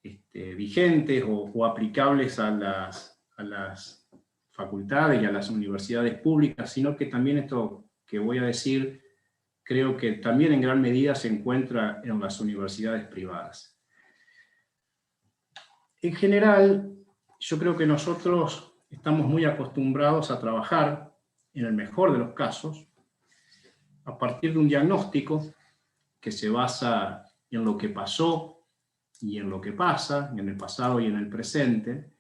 vigentes o aplicables a las facultades y a las universidades públicas, sino que también esto que voy a decir, creo que también en gran medida se encuentra en las universidades privadas. En general, yo creo que nosotros estamos muy acostumbrados a trabajar, en el mejor de los casos, a partir de un diagnóstico que se basa en lo que pasó y en lo que pasa, en el pasado y en el presente,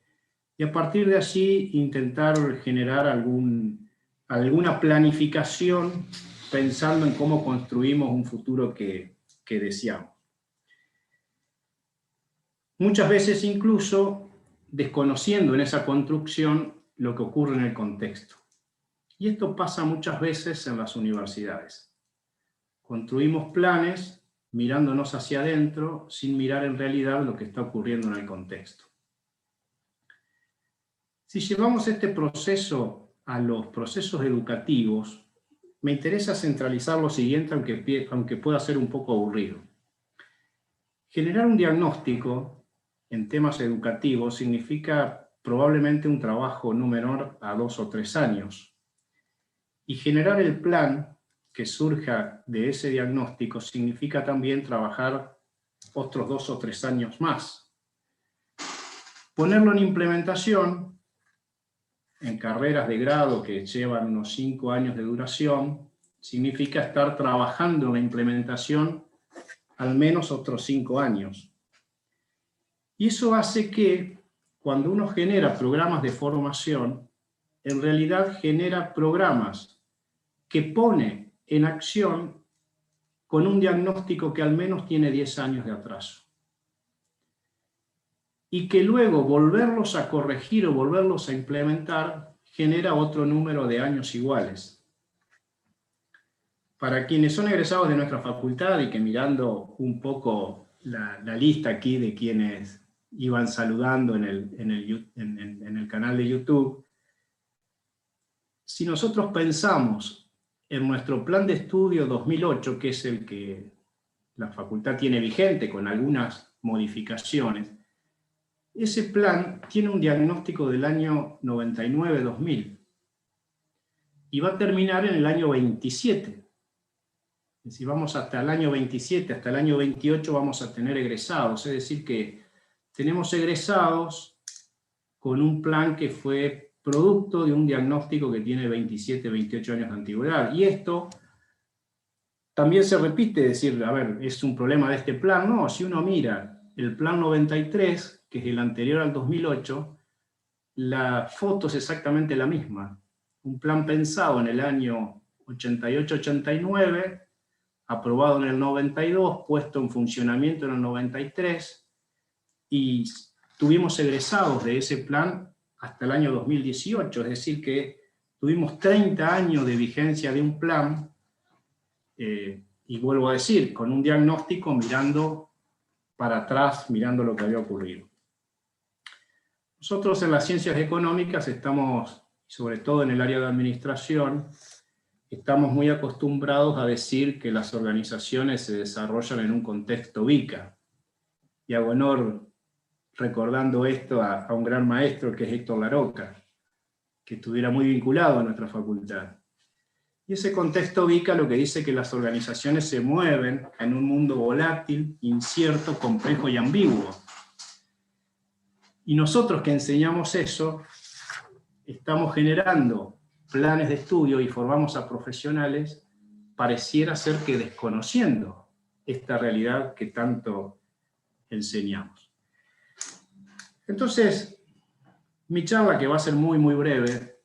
y a partir de allí intentar generar alguna planificación pensando en cómo construimos un futuro que deseamos. Muchas veces incluso desconociendo en esa construcción lo que ocurre en el contexto. Y esto pasa muchas veces en las universidades. Construimos planes mirándonos hacia adentro sin mirar en realidad lo que está ocurriendo en el contexto. Si llevamos este proceso a los procesos educativos, me interesa centralizar lo siguiente, aunque pueda ser un poco aburrido. Generar un diagnóstico en temas educativos significa probablemente un trabajo no menor a 2 o 3 años. Y generar el plan que surja de ese diagnóstico significa también trabajar otros 2 o 3 años más. Ponerlo en implementación, en carreras de grado que llevan unos 5 años de duración, significa estar trabajando en la implementación al menos otros 5 años. Y eso hace que cuando uno genera programas de formación, en realidad genera programas que pone en acción con un diagnóstico que al menos tiene 10 años de atraso. Y que luego volverlos a corregir o volverlos a implementar genera otro número de años iguales. Para quienes son egresados de nuestra facultad y que mirando un poco la lista aquí de quienes iban saludando en el canal de YouTube, si nosotros pensamos en nuestro plan de estudio 2008, que es el que la facultad tiene vigente con algunas modificaciones, ese plan tiene un diagnóstico del año 99-2000 y va a terminar en el año 27. Si vamos hasta el año 27, hasta el año 28 vamos a tener egresados, es decir que tenemos egresados con un plan que fue producto de un diagnóstico que tiene 27, 28 años de antigüedad. Y esto también se repite, decir, a ver, ¿es un problema de este plan? No, si uno mira el plan 93, que es el anterior al 2008, la foto es exactamente la misma. Un plan pensado en el año 88-89, aprobado en el 92, puesto en funcionamiento en el 93, y tuvimos egresados de ese plan hasta el año 2018, es decir que tuvimos 30 años de vigencia de un plan, y vuelvo a decir, con un diagnóstico mirando para atrás, mirando lo que había ocurrido. Nosotros en las ciencias económicas estamos, sobre todo en el área de administración, estamos muy acostumbrados a decir que las organizaciones se desarrollan en un contexto VICA. Y hago honor recordando esto a un gran maestro que es Héctor Laroca, que estuviera muy vinculado a nuestra facultad. Y ese contexto VICA lo que dice que las organizaciones se mueven en un mundo volátil, incierto, complejo y ambiguo. Y nosotros que enseñamos eso, estamos generando planes de estudio y formamos a profesionales, pareciera ser que desconociendo esta realidad que tanto enseñamos. Entonces, mi charla, que va a ser muy, muy breve,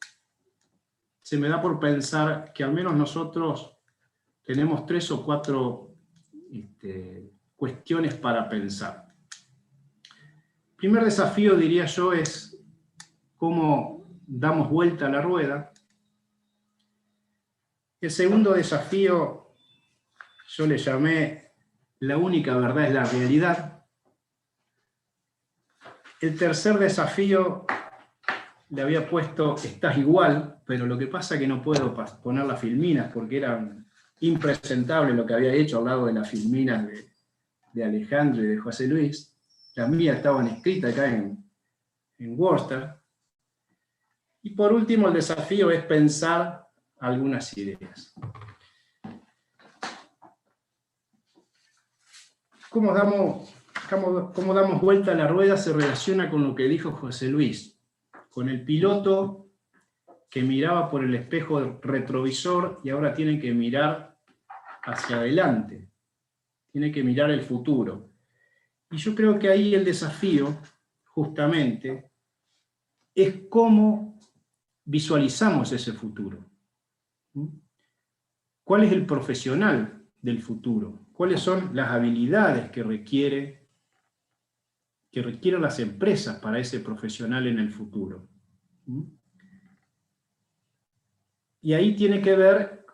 se me da por pensar que al menos nosotros tenemos 3 o 4 cuestiones para pensar. El primer desafío, diría yo, es cómo damos vuelta a la rueda. El segundo desafío, yo le llamé la única verdad es la realidad. El tercer desafío le había puesto estás igual, pero lo que pasa es que no puedo poner las filminas porque era impresentable lo que había hecho al lado de las filminas de Alejandro y de José Luis. Las mías estaban escritas acá en Worcester. Y por último, el desafío es pensar algunas ideas. ¿Cómo damos vuelta a la rueda? Se relaciona con lo que dijo José Luis, con el piloto que miraba por el espejo retrovisor y ahora tiene que mirar hacia adelante, tiene que mirar el futuro. Y yo creo que ahí el desafío, justamente, es cómo visualizamos ese futuro. ¿Cuál es el profesional del futuro? ¿Cuáles son las habilidades que requieren las empresas para ese profesional en el futuro? Y ahí tiene que ver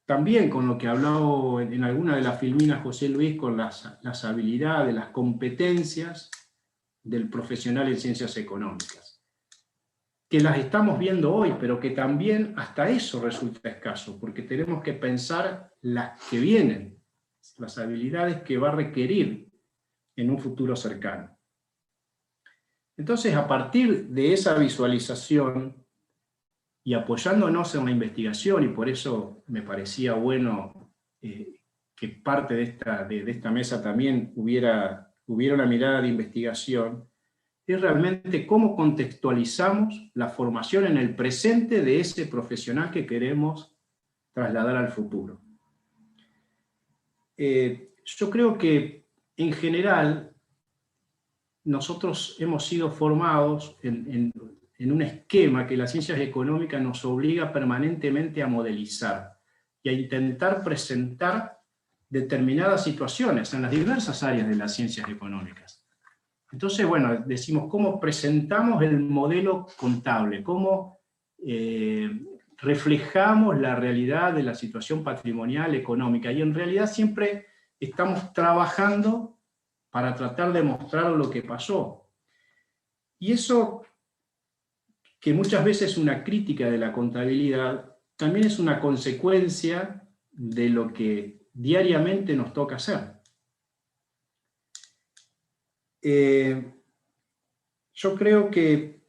también con lo que habló en alguna de las filminas José Luis, con las habilidades, las competencias del profesional en ciencias económicas, que las estamos viendo hoy, pero que también hasta eso resulta escaso, porque tenemos que pensar las que vienen, las habilidades que va a requerir en un futuro cercano. Entonces, a partir de esa visualización, y apoyándonos en la investigación, y por eso me parecía bueno que parte de esta mesa también hubiera una mirada de investigación, es realmente cómo contextualizamos la formación en el presente de ese profesional que queremos trasladar al futuro. Yo creo que en general nosotros hemos sido formados en un esquema que las ciencias económicas nos obliga permanentemente a modelizar y a intentar presentar determinadas situaciones en las diversas áreas de las ciencias económicas. Entonces, bueno, decimos cómo presentamos el modelo contable, cómo reflejamos la realidad de la situación patrimonial económica, y en realidad siempre estamos trabajando para tratar de mostrar lo que pasó. Y eso, que muchas veces es una crítica de la contabilidad, también es una consecuencia de lo que diariamente nos toca hacer. Yo creo que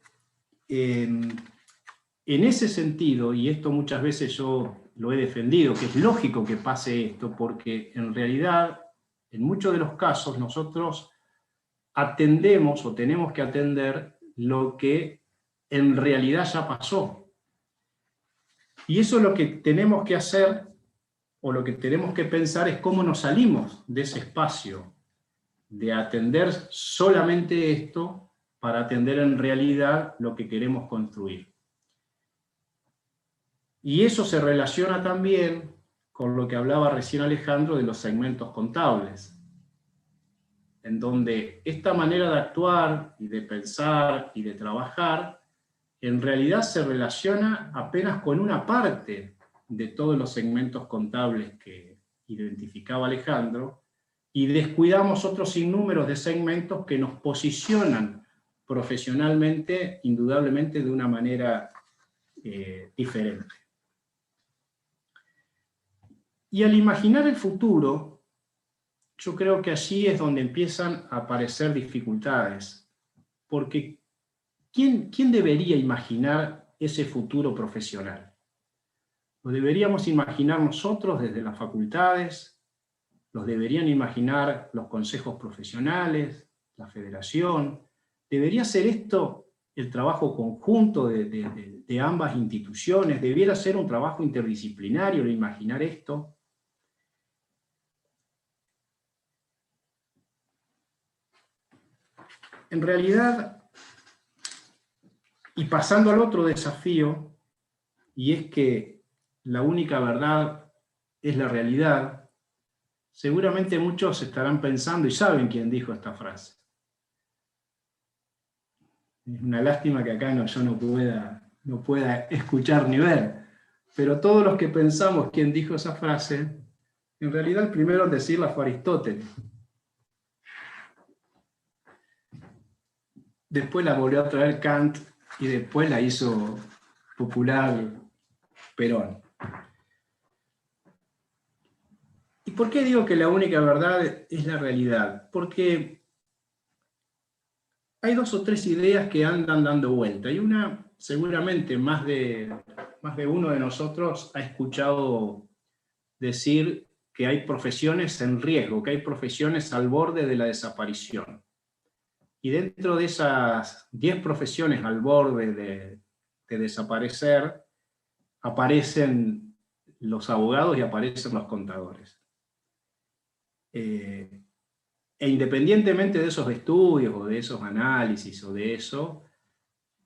en ese sentido, y esto muchas veces yo lo he defendido, que es lógico que pase esto, porque en realidad, en muchos de los casos, nosotros atendemos o tenemos que atender lo que en realidad ya pasó. Y eso es lo que tenemos que hacer, o lo que tenemos que pensar, es cómo nos salimos de ese espacio de atender solamente esto para atender en realidad lo que queremos construir. Y eso se relaciona también con lo que hablaba recién Alejandro de los segmentos contables, en donde esta manera de actuar y de pensar y de trabajar en realidad se relaciona apenas con una parte de todos los segmentos contables que identificaba Alejandro, y descuidamos otros sinnúmeros de segmentos que nos posicionan profesionalmente, indudablemente, de una manera diferente. Y al imaginar el futuro, yo creo que allí es donde empiezan a aparecer dificultades, porque ¿quién debería imaginar ese futuro profesional? ¿Lo deberíamos imaginar nosotros desde las facultades? ¿Los deberían imaginar los consejos profesionales, la federación? ¿Debería ser esto el trabajo conjunto de ambas instituciones? ¿Debiera ser un trabajo interdisciplinario el imaginar esto? En realidad, y pasando al otro desafío, y es que la única verdad es la realidad, seguramente muchos estarán pensando y saben quién dijo esta frase. Es una lástima que acá yo no pueda escuchar ni ver, pero todos los que pensamos quién dijo esa frase, en realidad el primero en decirla fue Aristóteles. Después la volvió a traer Kant y después la hizo popular Perón. ¿Y por qué digo que la única verdad es la realidad? Porque hay dos o tres ideas que andan dando vuelta, y una, seguramente más de uno de nosotros ha escuchado decir que hay profesiones en riesgo, que hay profesiones al borde de la desaparición. Y dentro de esas 10 profesiones al borde de desaparecer, aparecen los abogados y aparecen los contadores. E independientemente de esos estudios o de esos análisis o de eso,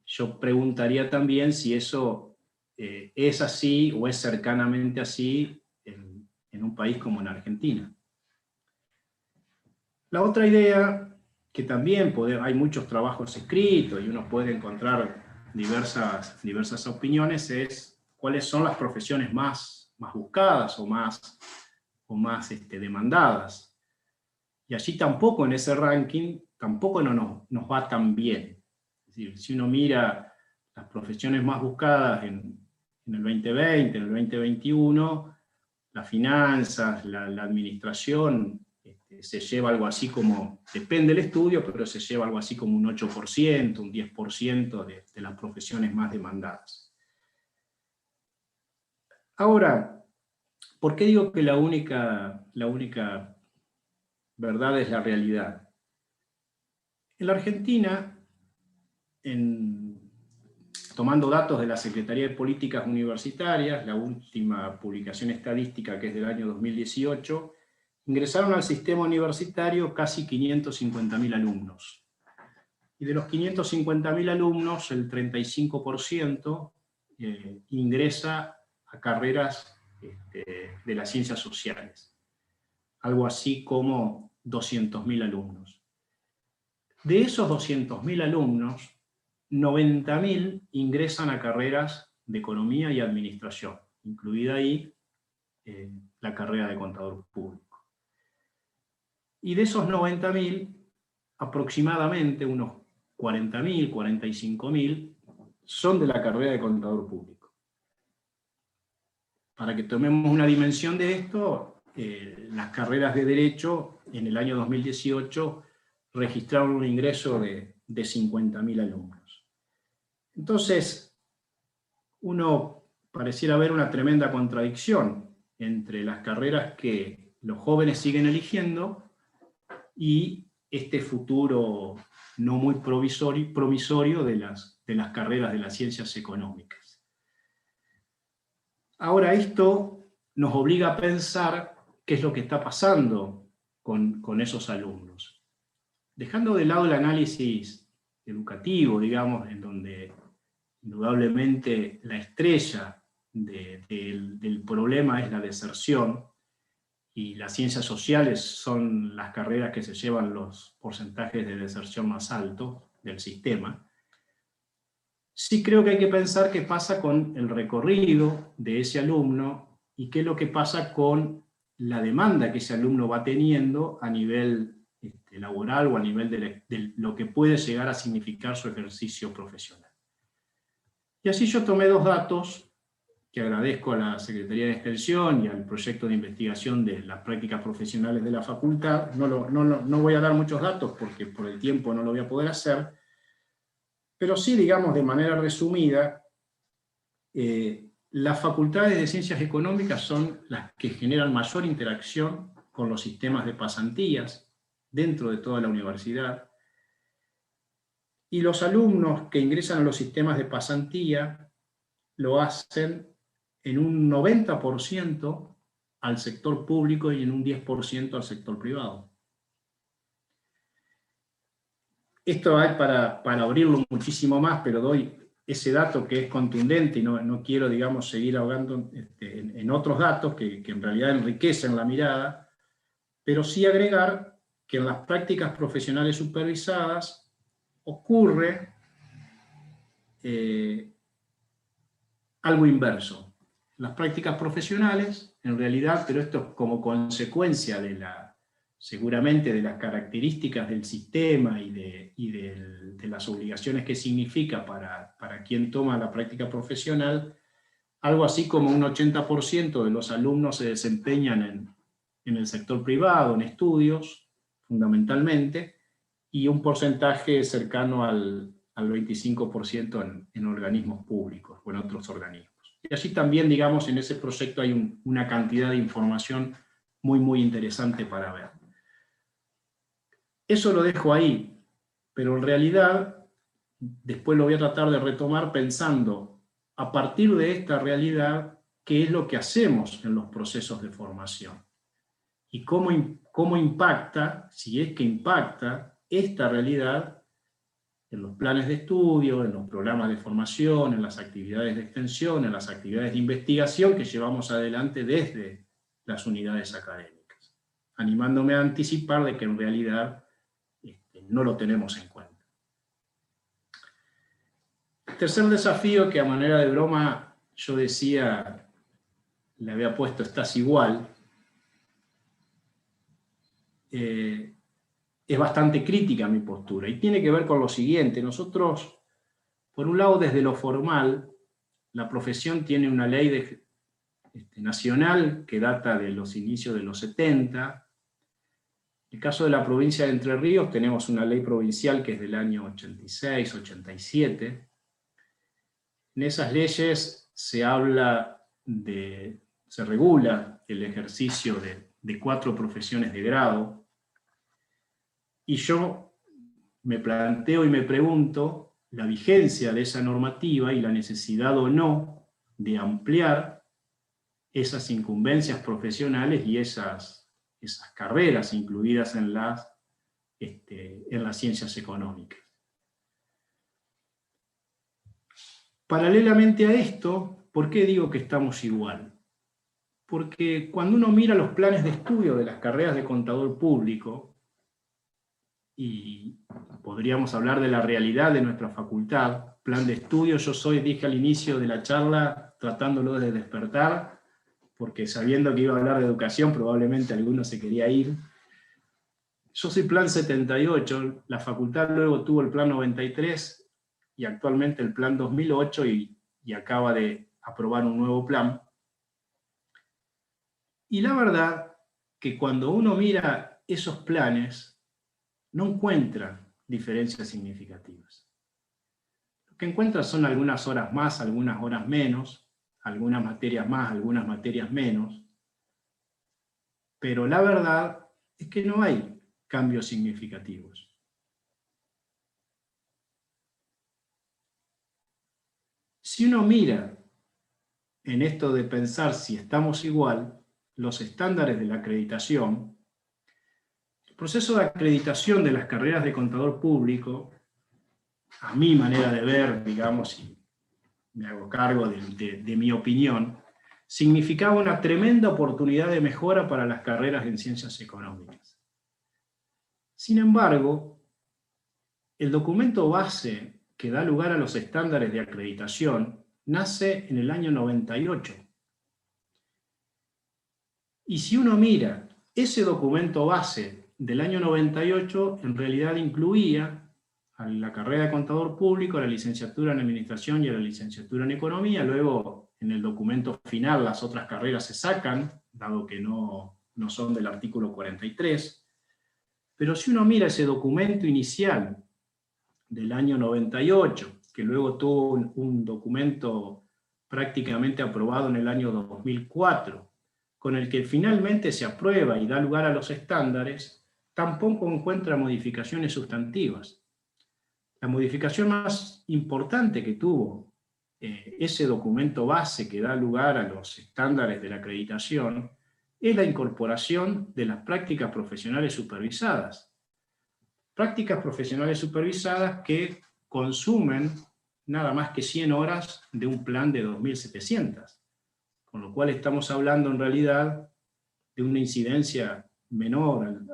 yo preguntaría también si eso es así o es cercanamente así en un país como en Argentina. La otra idea, que también hay muchos trabajos escritos y uno puede encontrar diversas opiniones, es cuáles son las profesiones más buscadas o más demandadas. Y allí tampoco, en ese ranking, tampoco nos va tan bien. Es decir, si uno mira las profesiones más buscadas en el 2020, en el 2021, las finanzas, la administración, se lleva algo así como, depende del estudio, pero se lleva algo así como un 8%, un 10% de las profesiones más demandadas. Ahora, ¿por qué digo que la única verdad es la realidad? En la Argentina, tomando datos de la Secretaría de Políticas Universitarias, la última publicación estadística, que es del año 2018, ingresaron al sistema universitario casi 550.000 alumnos. Y de los 550.000 alumnos, el 35% ingresa a carreras de las ciencias sociales. Algo así como 200.000 alumnos. De esos 200.000 alumnos, 90.000 ingresan a carreras de economía y administración, incluida ahí la carrera de contador público. Y de esos 90.000, aproximadamente unos 40.000, 45.000 son de la carrera de contador público. Para que tomemos una dimensión de esto, las carreras de Derecho en el año 2018 registraron un ingreso de 50.000 alumnos. Entonces, uno pareciera ver una tremenda contradicción entre las carreras que los jóvenes siguen eligiendo y este futuro no muy promisorio de las carreras de las ciencias económicas. Ahora, esto nos obliga a pensar qué es lo que está pasando con esos alumnos. Dejando de lado el análisis educativo, digamos, en donde indudablemente la estrella del problema es la deserción, y las ciencias sociales son las carreras que se llevan los porcentajes de deserción más altos del sistema, sí creo que hay que pensar qué pasa con el recorrido de ese alumno y qué es lo que pasa con la demanda que ese alumno va teniendo a nivel laboral o a nivel de lo que puede llegar a significar su ejercicio profesional. Y así yo tomé dos datos que agradezco a la Secretaría de Extensión y al proyecto de investigación de las prácticas profesionales de la facultad. No voy a dar muchos datos porque por el tiempo no lo voy a poder hacer, pero sí, digamos, de manera resumida, las facultades de Ciencias Económicas son las que generan mayor interacción con los sistemas de pasantías dentro de toda la universidad, y los alumnos que ingresan a los sistemas de pasantía lo hacen en un 90% al sector público y en un 10% al sector privado. Esto hay para abrirlo muchísimo más, pero doy ese dato que es contundente y no quiero, digamos, seguir ahogando en otros datos que en realidad enriquecen la mirada, pero sí agregar que en las prácticas profesionales supervisadas ocurre algo inverso. Las prácticas profesionales, en realidad, pero esto como consecuencia seguramente de las características del sistema y de las obligaciones que significa para quien toma la práctica profesional, algo así como un 80% de los alumnos se desempeñan en el sector privado, en estudios, fundamentalmente, y un porcentaje cercano al 25% en organismos públicos o en otros organismos. Y así también, digamos, en ese proyecto hay una cantidad de información muy, muy interesante para ver. Eso lo dejo ahí, pero en realidad, después lo voy a tratar de retomar pensando, a partir de esta realidad, qué es lo que hacemos en los procesos de formación. Y cómo impacta, si es que impacta, esta realidad en los planes de estudio, en los programas de formación, en las actividades de extensión, en las actividades de investigación que llevamos adelante desde las unidades académicas, animándome a anticipar de que en realidad no lo tenemos en cuenta. El tercer desafío, que a manera de broma yo decía, le había puesto "estás igual", es bastante crítica mi postura, y tiene que ver con lo siguiente. Nosotros, por un lado, desde lo formal, la profesión tiene una ley nacional que data de los inicios de los 70. En el caso de la provincia de Entre Ríos tenemos una ley provincial que es del año 86, 87. En esas leyes se regula el ejercicio de 4 profesiones de grado, y yo me planteo y me pregunto la vigencia de esa normativa y la necesidad o no de ampliar esas incumbencias profesionales y esas carreras incluidas en las ciencias económicas. Paralelamente a esto, ¿por qué digo que estamos igual? Porque cuando uno mira los planes de estudio de las carreras de contador público, y podríamos hablar de la realidad de nuestra facultad, plan de estudio, dije al inicio de la charla, tratándolo de despertar, porque sabiendo que iba a hablar de educación, probablemente alguno se quería ir. Yo soy plan 78, la facultad luego tuvo el plan 93, y actualmente el plan 2008, y acaba de aprobar un nuevo plan. Y la verdad que cuando uno mira esos planes, no encuentra diferencias significativas. Lo que encuentra son algunas horas más, algunas horas menos, algunas materias más, algunas materias menos, pero la verdad es que no hay cambios significativos. Si uno mira en esto de pensar si estamos igual, los estándares de la acreditación, el proceso de acreditación de las carreras de contador público, a mi manera de ver, digamos, y me hago cargo de mi opinión, significaba una tremenda oportunidad de mejora para las carreras en ciencias económicas. Sin embargo, el documento base que da lugar a los estándares de acreditación nace en el año 98. Y si uno mira ese documento base del año 98, en realidad incluía a la carrera de contador público, a la licenciatura en administración y a la licenciatura en economía. Luego, en el documento final, las otras carreras se sacan, dado que no son del artículo 43. Pero si uno mira ese documento inicial del año 98, que luego tuvo un documento prácticamente aprobado en el año 2004, con el que finalmente se aprueba y da lugar a los estándares, tampoco encuentra modificaciones sustantivas. La modificación más importante que tuvo ese documento base que da lugar a los estándares de la acreditación es la incorporación de las prácticas profesionales supervisadas. Prácticas profesionales supervisadas que consumen nada más que 100 horas de un plan de 2.700, con lo cual estamos hablando en realidad de una incidencia menor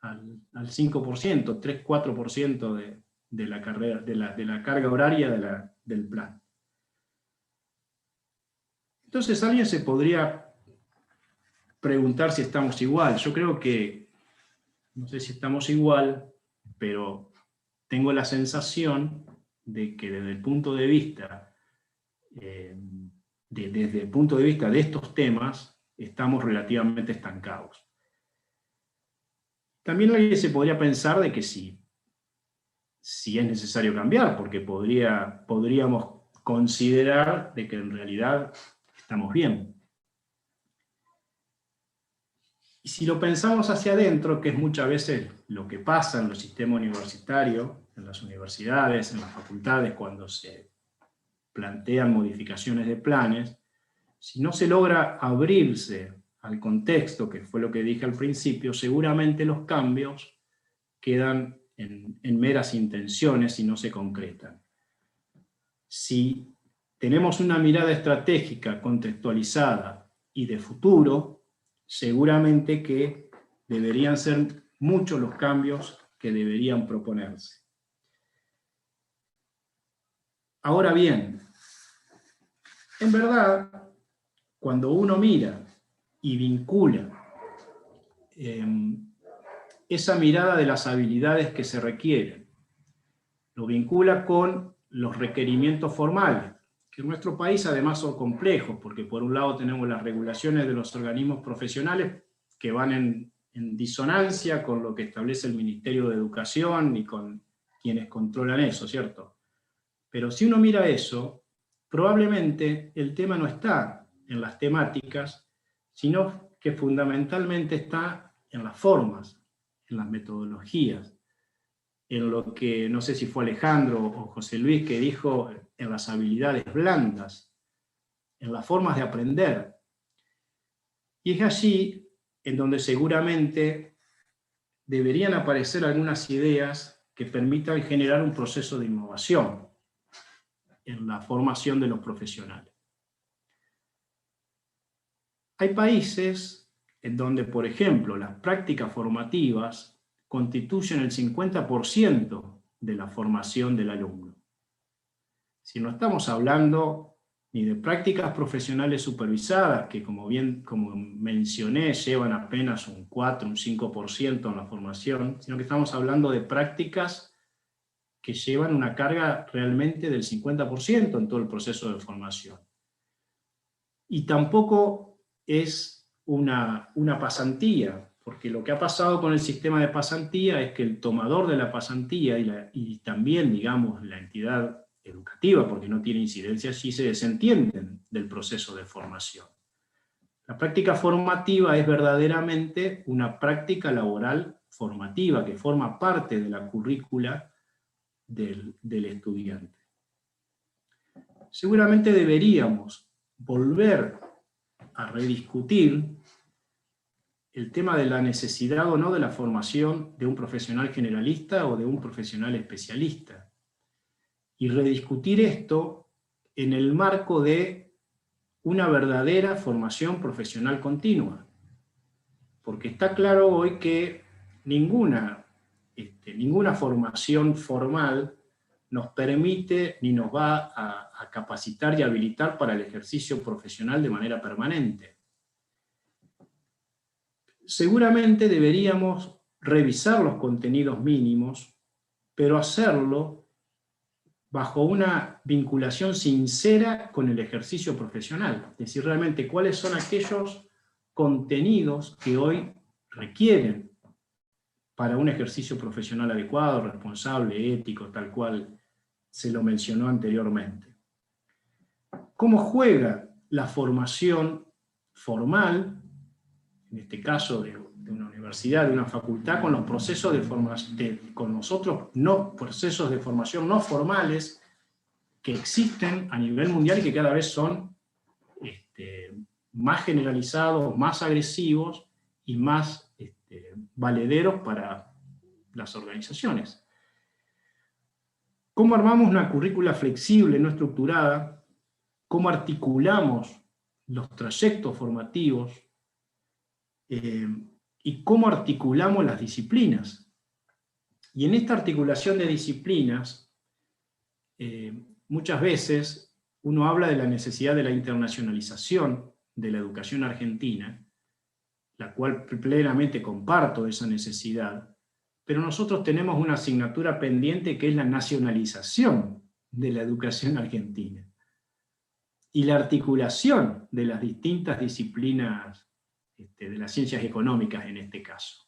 al 5%, 3-4% de la carrera, de la carga horaria del plan. Entonces alguien se podría preguntar si estamos igual. Yo creo que, no sé si estamos igual, pero tengo la sensación de que desde el punto de vista, desde el punto de vista de estos temas, estamos relativamente estancados. También alguien se podría pensar de que si es necesario cambiar, porque podríamos considerar de que en realidad estamos bien. Y si lo pensamos hacia adentro, que es muchas veces lo que pasa en los sistemas universitarios, en las universidades, en las facultades, cuando se plantean modificaciones de planes, si no se logra abrirse al contexto, que fue lo que dije al principio, seguramente los cambios quedan en meras intenciones y no se concretan. Si tenemos una mirada estratégica, contextualizada y de futuro, seguramente que deberían ser muchos los cambios que deberían proponerse. Ahora bien, En verdad, cuando uno mira y vincula esa mirada de las habilidades que se requieren, lo vincula con los requerimientos formales, que en nuestro país además son complejos, porque por un lado tenemos las regulaciones de los organismos profesionales que van en disonancia con lo que establece el Ministerio de Educación y con quienes controlan eso, ¿cierto? Pero si uno mira eso, probablemente el tema no está en las temáticas, sino que fundamentalmente está en las formas, en las metodologías, en lo que, no sé si fue Alejandro o José Luis que dijo, en las habilidades blandas, en las formas de aprender. Y es allí en donde seguramente deberían aparecer algunas ideas que permitan generar un proceso de innovación en la formación de los profesionales. Hay países en donde, por ejemplo, las prácticas formativas constituyen el 50% de la formación del alumno. Si no estamos hablando ni de prácticas profesionales supervisadas, que como mencioné, llevan apenas un 4, un 5% en la formación, sino que estamos hablando de prácticas que llevan una carga realmente del 50% en todo el proceso de formación. Y tampoco es una pasantía, porque lo que ha pasado con el sistema de pasantía es que el tomador de la pasantía y también, digamos, la entidad educativa, porque no tiene incidencia allí, se desentienden del proceso de formación. La práctica formativa es verdaderamente una práctica laboral formativa que forma parte de la currícula del estudiante. Seguramente deberíamos volver a rediscutir el tema de la necesidad o no de la formación de un profesional generalista o de un profesional especialista, y rediscutir esto en el marco de una verdadera formación profesional continua. Porque está claro hoy que ninguna formación formal nos permite ni nos va a capacitar y habilitar para el ejercicio profesional de manera permanente. Seguramente deberíamos revisar los contenidos mínimos, pero hacerlo bajo una vinculación sincera con el ejercicio profesional. Es decir, realmente cuáles son aquellos contenidos que hoy requieren para un ejercicio profesional adecuado, responsable, ético, tal cual se lo mencionó anteriormente. ¿Cómo juega la formación formal, en este caso de una universidad, de una facultad, con los procesos de formación, con los otros procesos de formación no formales que existen a nivel mundial y que cada vez son más generalizados, más agresivos y más valederos para las organizaciones? ¿Cómo armamos una currícula flexible, no estructurada? ¿Cómo articulamos los trayectos formativos? Y cómo articulamos las disciplinas. Y en esta articulación de disciplinas, muchas veces uno habla de la necesidad de la internacionalización de la educación argentina, la cual plenamente comparto esa necesidad, pero nosotros tenemos una asignatura pendiente que es la nacionalización de la educación argentina y la articulación de las distintas disciplinas de las ciencias económicas en este caso.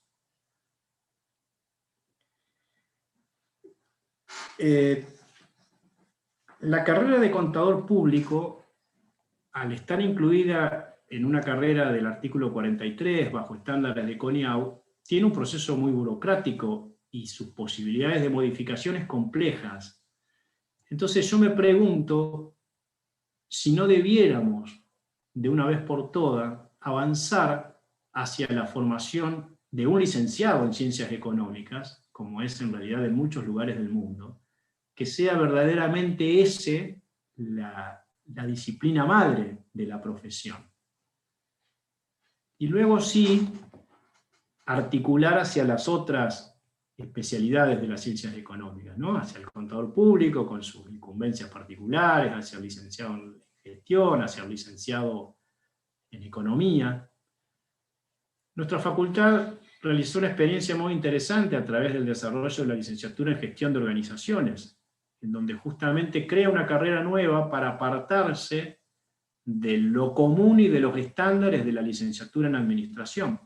La carrera de contador público, al estar incluida en una carrera del artículo 43 bajo estándares de CONIAU, tiene un proceso muy burocrático y sus posibilidades de modificaciones complejas. Entonces yo me pregunto si no debiéramos, de una vez por todas, avanzar hacia la formación de un licenciado en ciencias económicas, como es en realidad en muchos lugares del mundo, que sea verdaderamente la disciplina madre de la profesión. Y luego sí, articular hacia las otras especialidades de las ciencias económicas, ¿no? Hacia el contador público con sus incumbencias particulares, hacia el licenciado en gestión, a ser licenciado en economía. Nuestra facultad realizó una experiencia muy interesante a través del desarrollo de la licenciatura en gestión de organizaciones, en donde justamente crea una carrera nueva para apartarse de lo común y de los estándares de la licenciatura en administración,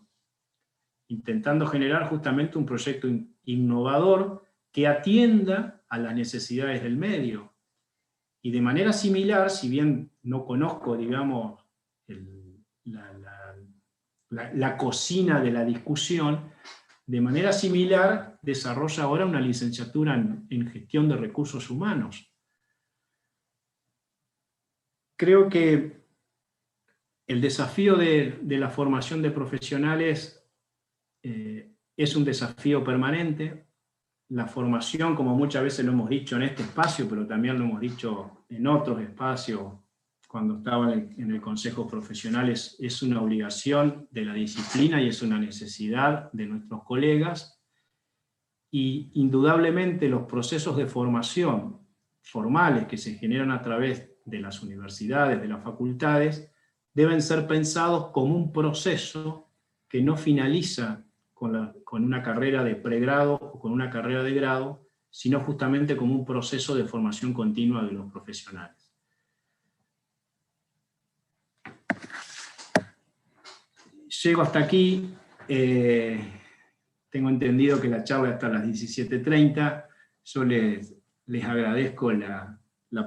intentando generar justamente un proyecto innovador que atienda a las necesidades del medio. Y de manera similar, si bien no conozco, digamos, la cocina de la discusión, de manera similar desarrolla ahora una licenciatura en gestión de recursos humanos. Creo que el desafío de la formación de profesionales es un desafío permanente. La formación, como muchas veces lo hemos dicho en este espacio, pero también lo hemos dicho en otros espacios, cuando estaba en el Consejo Profesional, es una obligación de la disciplina y es una necesidad de nuestros colegas. Y indudablemente los procesos de formación formales que se generan a través de las universidades, de las facultades, deben ser pensados como un proceso que no finaliza con una carrera de pregrado o con una carrera de grado, sino justamente como un proceso de formación continua de los profesionales. Llego hasta aquí, tengo entendido que la charla es hasta las 17:30, yo les agradezco la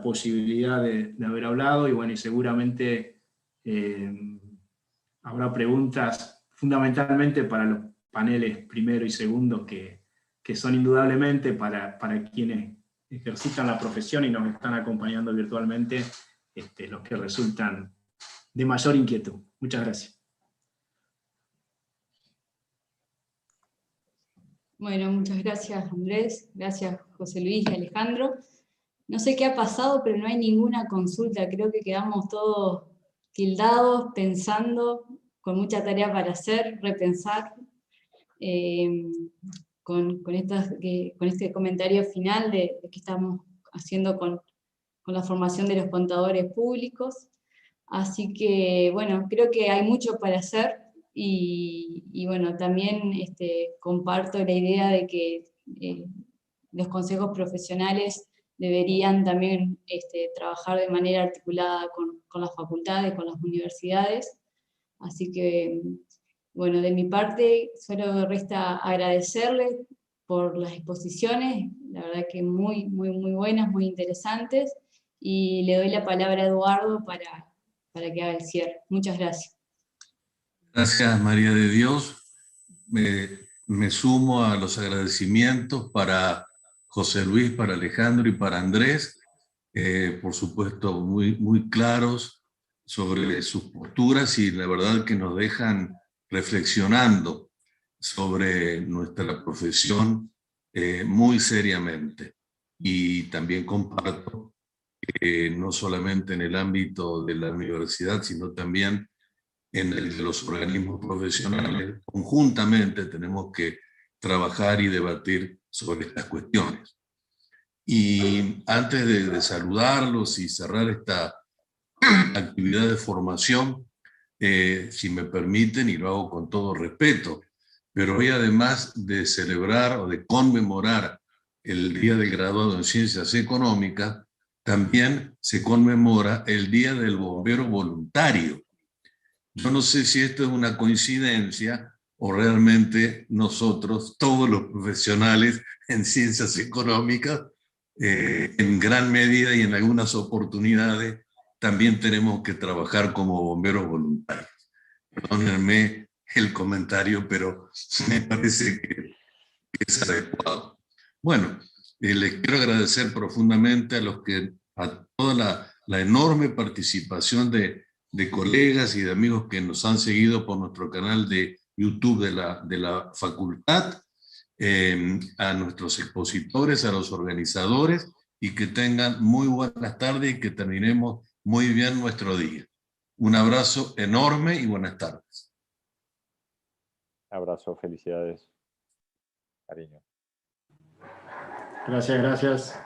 posibilidad de haber hablado, y bueno, y seguramente habrá preguntas fundamentalmente para los paneles primero y segundo, que son indudablemente para quienes ejercitan la profesión y nos están acompañando virtualmente, los que resultan de mayor inquietud. Muchas gracias. Bueno, muchas gracias Andrés, gracias José Luis y Alejandro. No sé qué ha pasado, pero no hay ninguna consulta, creo que quedamos todos tildados, pensando, con mucha tarea para hacer, repensar, con este comentario final de que estamos haciendo con la formación de los contadores públicos. Así que, bueno, creo que hay mucho para hacer. Y bueno, también comparto la idea de que los consejos profesionales deberían también trabajar de manera articulada con las facultades, con las universidades. Así que, bueno, de mi parte, solo resta agradecerles por las exposiciones, la verdad que muy, muy, muy buenas, muy interesantes, y le doy la palabra a Eduardo para que haga el cierre. Muchas gracias. Gracias, María de Dios. Me sumo a los agradecimientos para José Luis, para Alejandro y para Andrés, por supuesto muy, muy claros sobre sus posturas, y la verdad que nos dejan reflexionando sobre nuestra profesión muy seriamente. Y también comparto que no solamente en el ámbito de la universidad, sino también en el de los organismos profesionales, conjuntamente tenemos que trabajar y debatir sobre estas cuestiones. Y antes de saludarlos y cerrar esta actividad de formación, si me permiten, y lo hago con todo respeto, pero hoy, además de celebrar o de conmemorar el Día del Graduado en Ciencias Económicas, también se conmemora el Día del Bombero Voluntario. Yo no sé si esto es una coincidencia o realmente nosotros, todos los profesionales en ciencias económicas, en gran medida y en algunas oportunidades, también tenemos que trabajar como bomberos voluntarios. Perdónenme el comentario, pero me parece que es adecuado. Bueno, les quiero agradecer profundamente a toda la enorme participación de colegas y de amigos que nos han seguido por nuestro canal de YouTube de la facultad, a nuestros expositores, a los organizadores, y que tengan muy buenas tardes y que terminemos muy bien nuestro día. Un abrazo enorme y buenas tardes. Abrazo, felicidades, cariño. Gracias, gracias.